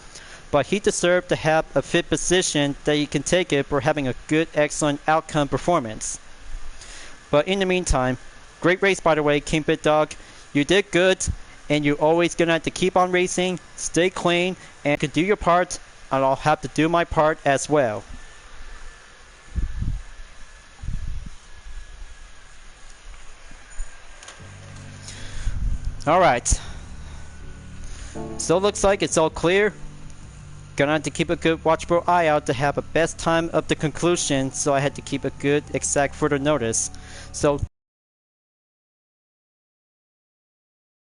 But he deserved to have a 5th position that he can take it for having a good excellent outcome performance. But in the meantime, great race by the way, Kimpit Dog. You did good, and you're always gonna have to keep on racing, stay clean, and can do your part, and I'll have to do my part as well. Alright, so it looks like it's all clear. Gonna have to keep a good watchful eye out to have a best time of the conclusion, so I had to keep a good exact further notice. So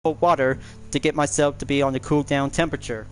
water to get myself to be on the cool down temperature.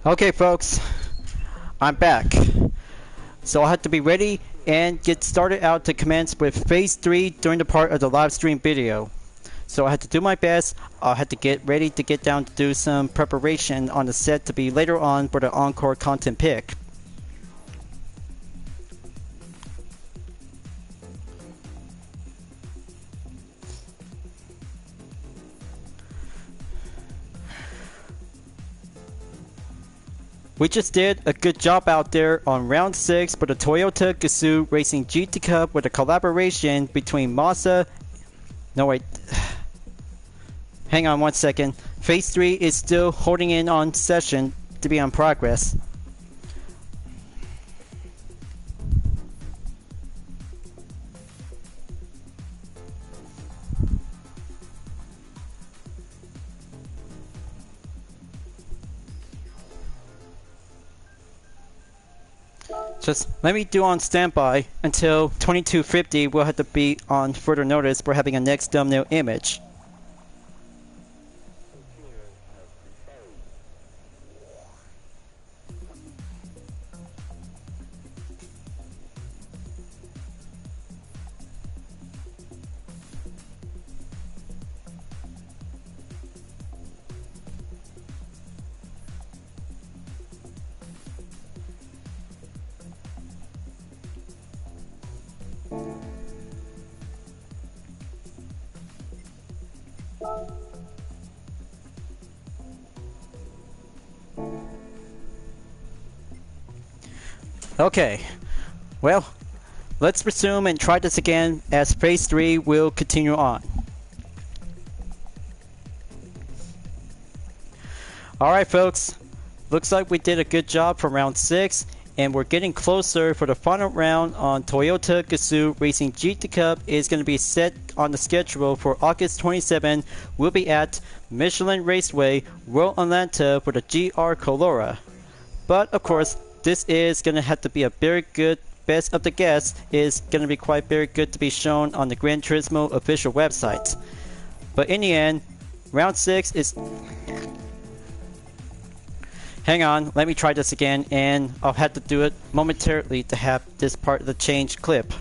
Okay folks, I'm back. So I have to be ready and get started out to commence with phase 3 during the part of the live stream video. So I had to do my best. I had to get ready to get down to do some preparation on the set to be later on for the encore content pick. We just did a good job out there on round 6 for the Toyota Gazoo Racing GT Cup with a collaboration between Mazda. No wait. Hang on one second. Phase 3 is still holding in on session to be on progress. Just let me do on standby until 2250. We'll have to be on further notice for having a next thumbnail image. Okay, well, let's resume and try this again as phase 3 will continue on. Alright folks, looks like we did a good job for round 6 and we're getting closer for the final round on Toyota Gazoo Racing GT Cup is going to be set on the schedule for August 27. We'll be at Michelin Raceway, Royal Atlanta for the GR Colora. But of course, this is going to have to be a very good best of the guests is going to be quite very good to be shown on the Gran Turismo official website. But in the end, round 6 is... Hang on, let me try this again and I'll have to do it momentarily to have this part of the change clip.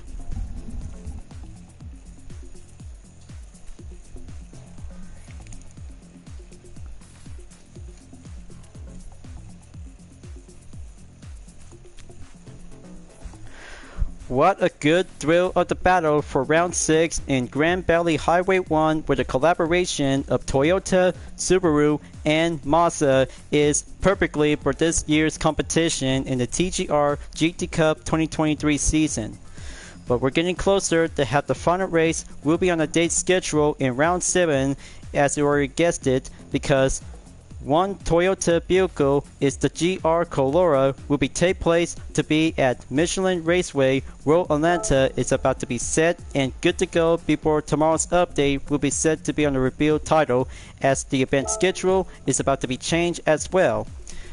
What a good thrill of the battle for round 6 in Grand Valley Highway 1 with a collaboration of Toyota, Subaru, and Mazda is perfectly for this year's competition in the TGR GT Cup 2023 season. But we're getting closer to have the final race will be on a date schedule in round 7 as you already guessed it because one Toyota vehicle is the GR Colora will be take place to be at Michelin Raceway, Royal Atlanta. It's about to be set and good to go before tomorrow's update will be set to be on the revealed title as the event schedule is about to be changed as well.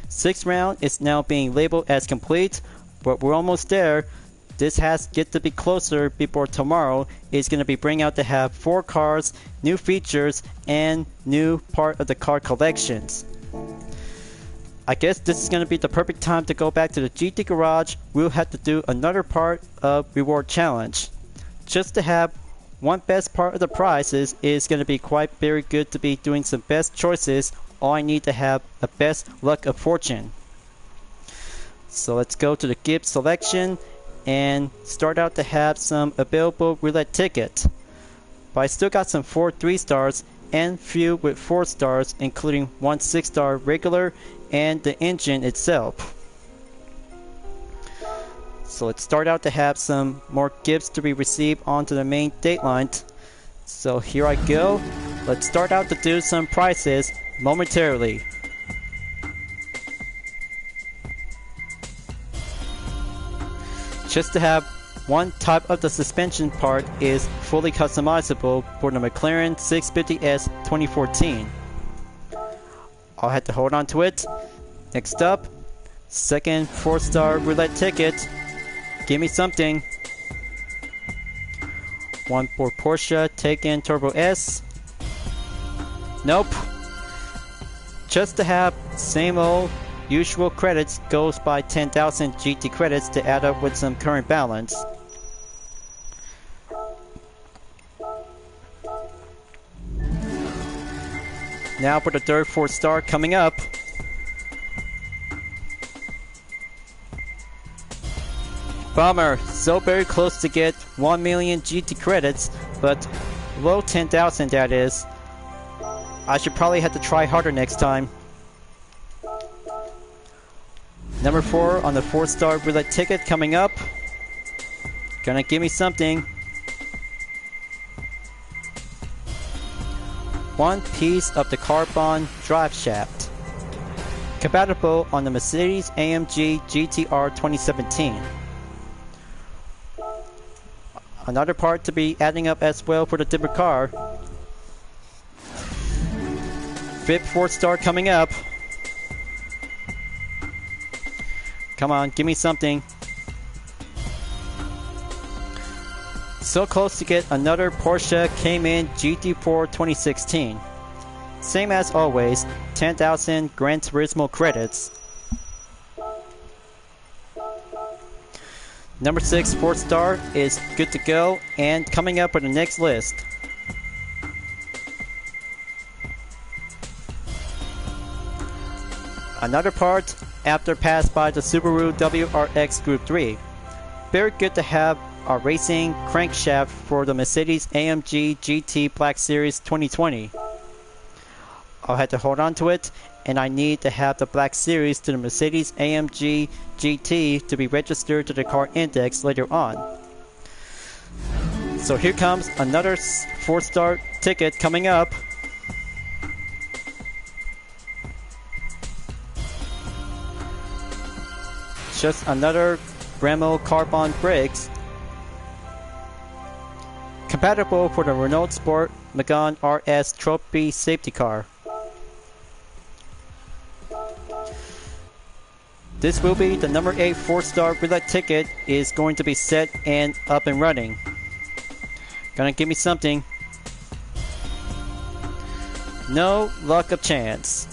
6th round is now being labeled as complete, but we're almost there. This has get to be closer before tomorrow is going to be bring out to have 4 cars, new features, and new part of the car collections. I guess this is going to be the perfect time to go back to the GT Garage. We'll have to do another part of Reward Challenge. Just to have one best part of the prizes is going to be quite very good to be doing some best choices. All I need to have a best luck of fortune. So let's go to the Gibbs selection and start out to have some available roulette tickets. But I still got some 4 3-stars and few with 4 stars, including 1 6-star regular and the engine itself. So let's start out to have some more gifts to be received onto the main dateline. So here I go. Let's start out to do some prizes momentarily. Just to have one type of the suspension part is fully customizable for the McLaren 650S 2014. I'll have to hold on to it. Next up, second 4-star roulette ticket. Give me something. One for Porsche Taycan Turbo S. Nope. Just to have same old usual credits goes by 10,000 GT credits to add up with some current balance. Now for the third 4-star coming up. Bummer, so very close to get 1 million GT credits, but below 10,000 that is. I should probably have to try harder next time. Number 4 on the 4-star roulette ticket coming up. Gonna give me something. One piece of the carbon drive shaft. Compatible on the Mercedes-AMG GTR 2017. Another part to be adding up as well for the different car. Fifth 4-star coming up. Come on, give me something. So close to get another Porsche Cayman GT4 2016. Same as always, 10,000 Gran Turismo credits. Number 6 4-star is good to go and coming up on the next list. Another part after pass by the Subaru WRX Group 3. Very good to have a racing crankshaft for the Mercedes-AMG GT Black Series 2020. I'll have to hold on to it, and I need to have the Black Series to the Mercedes-AMG GT to be registered to the car index later on. So here comes another 4-star ticket coming up. Just another Brembo carbon brakes. Compatible for the Renault Sport Megane RS Trophy safety car. This will be the number 8 4-star roulette ticket is going to be set and up and running. Gonna give me something. No luck of chance.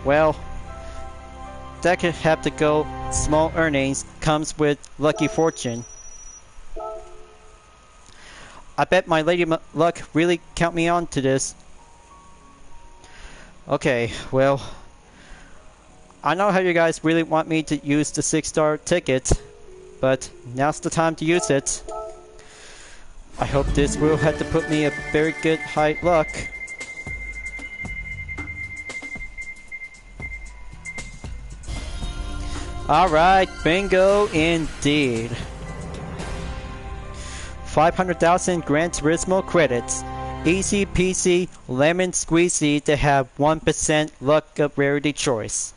Well, that could have to go. Small earnings comes with lucky fortune. I bet my lady luck really count me on to this. Okay, well, I know how you guys really want me to use the 6-star ticket, but now's the time to use it. I hope this will have to put me a very good high luck. Alright, bingo indeed. 500,000 Gran Turismo credits. Easy peasy, lemon squeezy to have 1% luck of rarity choice.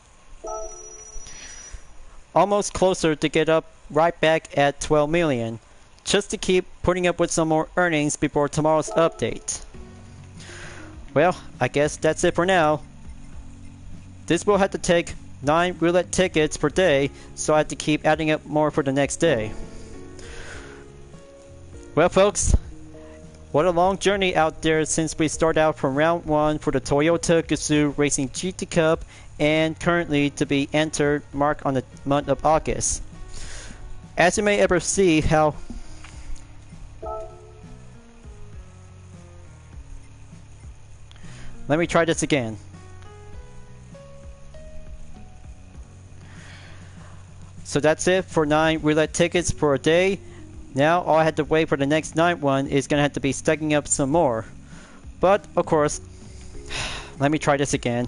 Almost closer to get up right back at 12 million. Just to keep putting up with some more earnings before tomorrow's update. Well, I guess that's it for now. This will have to take 9 roulette tickets per day, so I have to keep adding up more for the next day. Well folks, what a long journey out there since we started out from round 1 for the Toyota Gazoo Racing GT Cup and currently to be entered marked on the month of August. As you may ever see how let me try this again. So that's it for 9 roulette tickets for a day. Now all I had to wait for the next night one is going to have to be stacking up some more. But of course, let me try this again.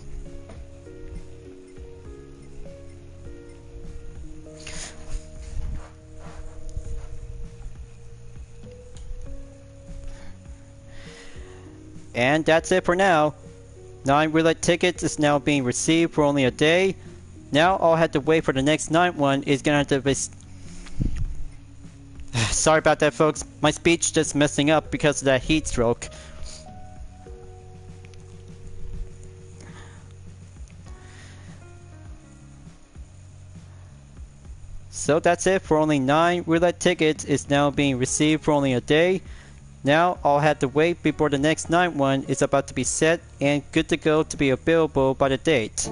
And that's it for now. 9 roulette tickets is now being received for only a day. Now all I have to wait for the next night one is going to have to be... Sorry about that folks, my speech just messing up because of that heat stroke. So that's it for only 9 roulette tickets is now being received for only a day. Now I'll have to wait before the next 9th one is about to be set and good to go to be available by the date.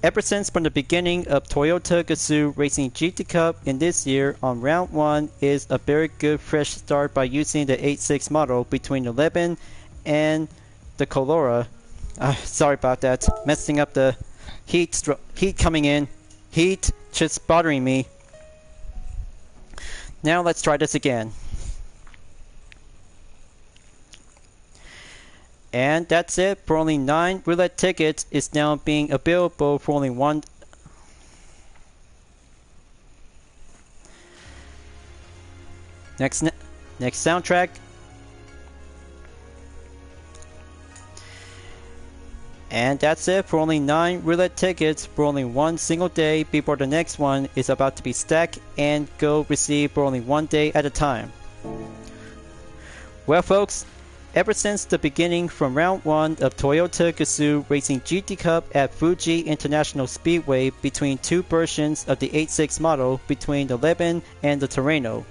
Ever since from the beginning of Toyota Gazoo Racing GT Cup in this year on round 1 is a very good fresh start by using the 86 model between the Leben and the Corolla. Sorry about that, messing up the heat coming in. Heat just bothering me. Now let's try this again. And that's it for only 9 roulette tickets is now being available for only one. Next soundtrack. And that's it for only 9 roulette tickets for only one single day before the next one is about to be stacked and go received for only one day at a time. Well folks, ever since the beginning from round 1 of Toyota Gazoo Racing GT Cup at Fuji International Speedway between 2 versions of the 86 model between the Leben and the Terreno.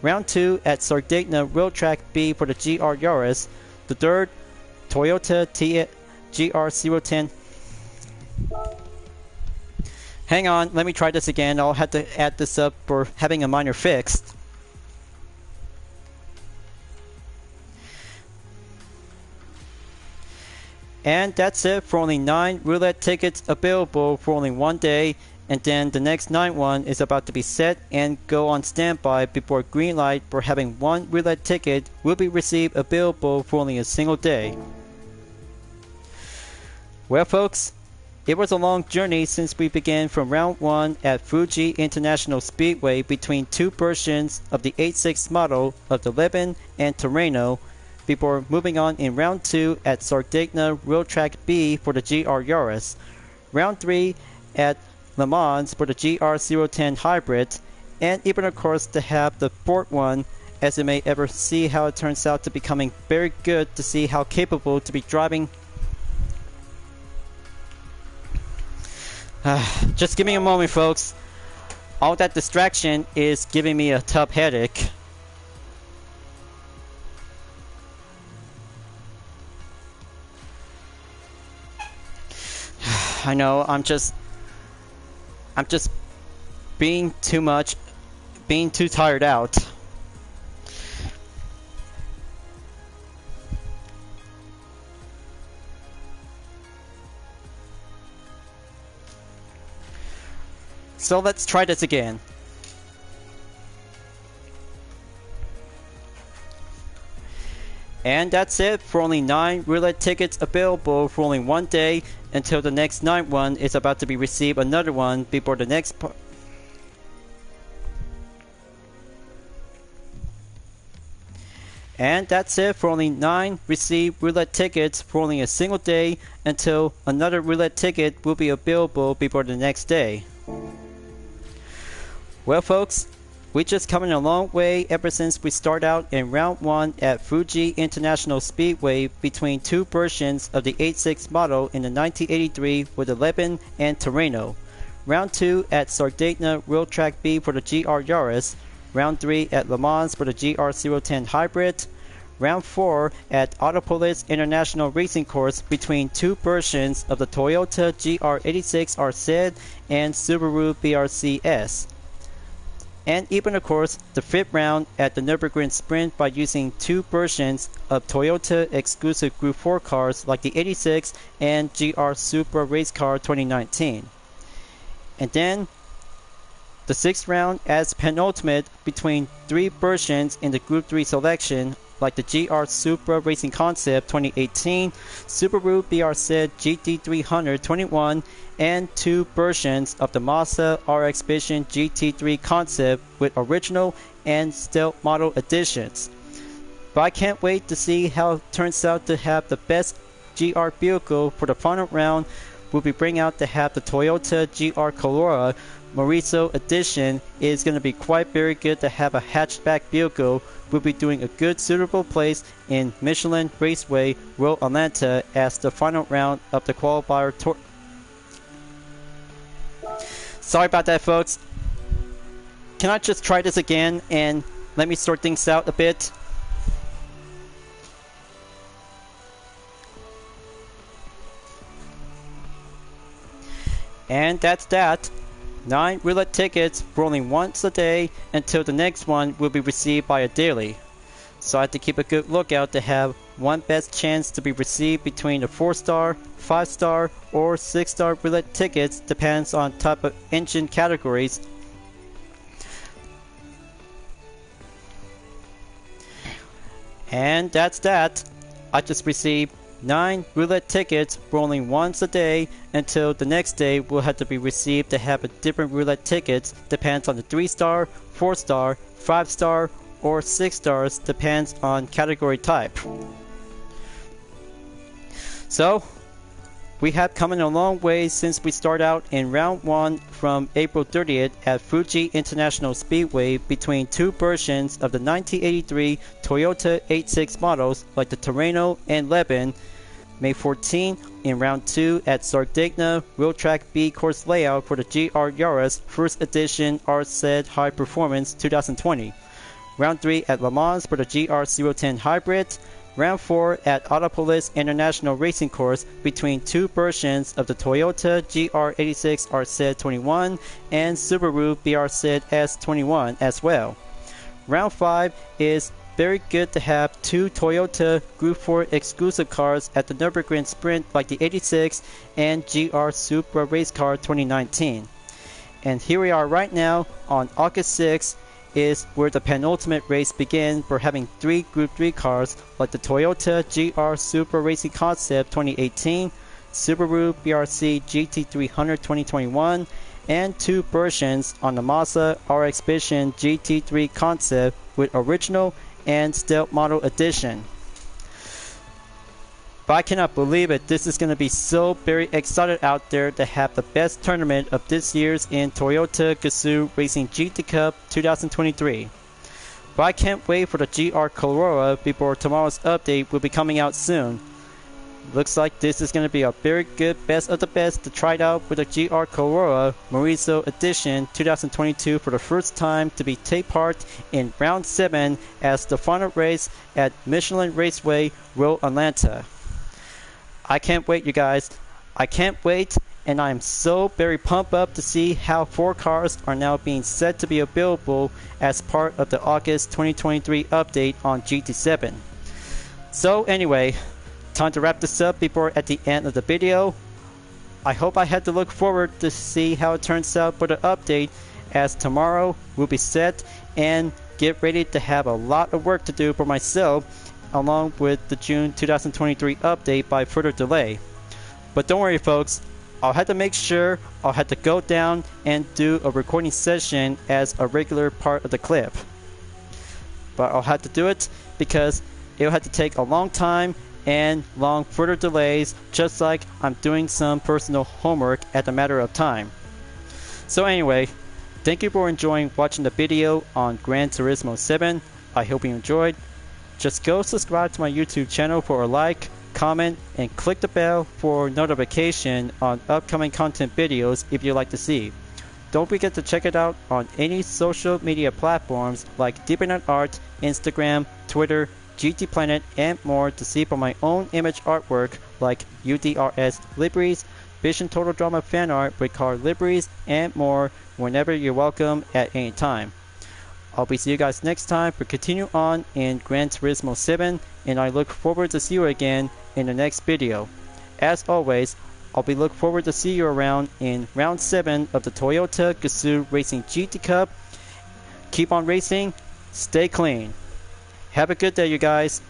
Round 2 at Sardegna Road Track B for the GR Yaris. The third Toyota GR010. Hang on, let me try this again. I'll have to add this up for having a minor fix. And that's it for only 9 roulette tickets available for only one day, and then the next 9th one is about to be set and go on standby before green light for having one roulette ticket will be received available for only a single day. Well folks, it was a long journey since we began from round 1 at Fuji International Speedway between 2 versions of the 86 model of the Leben and Terreno, before moving on in round 2 at Sardegna Road Track B for the GR Yaris, round 3 at Le Mans for the GR010 Hybrid, and even of course to have the 4th one, as you may ever see how it turns out to becoming very good to see how capable to be driving. Just give me a moment folks, all that distraction is giving me a tough headache. I know, I'm just being too tired out. So let's try this again. And that's it for only 9 roulette tickets available for only one day until the next 9th one is about to be received another one before the next part. And that's it for only 9 received roulette tickets for only a single day until another roulette ticket will be available before the next day. Well folks, we just come a long way ever since we start out in round 1 at Fuji International Speedway between 2 versions of the 86 model in the 1983 with the Leben and Terreno. Round 2 at Sardegna Road Track B for the GR Yaris. Round 3 at Le Mans for the GR010 Hybrid. Round 4 at Autopolis International Racing Course between 2 versions of the Toyota GR86 RZ and Subaru BRZ-S. And even of course the 5th round at the Nürburgring Sprint by using 2 versions of Toyota exclusive Group 4 cars like the 86 and GR Supra Race Car 2019. And then the 6th round as penultimate between 3 versions in the Group 3 selection like the GR Supra Racing Concept 2018, Subaru BRZ GT300 21, and 2 versions of the Mazda RX Vision GT3 Concept with original and stealth model editions. But I can't wait to see how it turns out to have the best GR vehicle for the final round. We'll be bringing out to have the Toyota GR Corolla Morizo Edition. Is going to be quite very good to have a hatchback vehicle. We'll be doing a good suitable place in Michelin Raceway Road Atlanta as the final round of the qualifier tour. Sorry about that folks, can I just try this again and let me sort things out a bit? And that's that. 9 roulette tickets rolling once a day until the next one will be received by a daily. So I have to keep a good lookout to have one best chance to be received between the 4-star, 5-star, or 6-star roulette tickets, depends on type of engine categories. And that's that. I just received 9 roulette tickets rolling once a day until the next day will have to be received to have a different roulette tickets, depends on the 3-star, 4-star, 5-star, or 6 stars, depends on category type. So we have come in a long way since we start out in round 1 from April 30th at Fuji International Speedway between 2 versions of the 1983 Toyota 86 models like the Terreno and Levin. May 14 in round 2 at Sardegna Wheel Track B course layout for the GR Yaris First Edition RZ High Performance 2020. Round 3 at Le Mans for the GR010 Hybrid. Round 4 at Autopolis International Racing Course between 2 versions of the Toyota GR86 RZ21 and Subaru BRZ S21 as well. Round 5 is very good to have 2 Toyota Group 4 exclusive cars at the Nürburgring Sprint like the 86 and GR Supra Race Car 2019. And here we are right now on August 6th is where the penultimate race begins for having 3 Group 3 cars like the Toyota GR Supra Racing Concept 2018, Subaru BRZ GT300 2021, and 2 versions on the Mazda RX Vision GT3 Concept with original and stealth model edition. But I cannot believe it, this is going to be so very excited out there to have the best tournament of this year's in Toyota Gazoo Racing GT Cup 2023. But I can't wait for the GR Corolla before tomorrow's update will be coming out soon. Looks like this is going to be a very good best of the best to try it out with the GR Corolla Maurizo Edition 2022 for the first time to be take part in round 7 as the final race at Michelin Raceway Road Atlanta. I can't wait, you guys. I can't wait, and I am so very pumped up to see how 4 cars are now being set to be available as part of the August 2023 update on GT7. So anyway, time to wrap this up before at the end of the video. I hope I had to look forward to see how it turns out for the update, as tomorrow will be set and get ready to have a lot of work to do for myself along with the June 2023 update by further delay. But don't worry folks, I'll have to make sure I'll have to go down and do a recording session as a regular part of the clip. But I'll have to do it because it'll have to take a long time and long further delays, just like I'm doing some personal homework at the matter of time. So anyway, thank you for enjoying watching the video on Gran Turismo 7. I hope you enjoyed. Just go subscribe to my YouTube channel for a like, comment, and click the bell for notification on upcoming content videos if you'd like to see. Don't forget to check it out on any social media platforms like DeepNetArt, Instagram, Twitter, GT Planet, and more to see for my own image artwork like UDRS liveries, Vision Total Drama fan art with car liveries, and more whenever you're welcome at any time. I'll be see you guys next time for continue on in Gran Turismo 7, and I look forward to see you again in the next video. As always, I'll be look forward to see you around in round 7 of the Toyota Gazoo Racing GT Cup. Keep on racing, stay clean. Have a good day, you guys.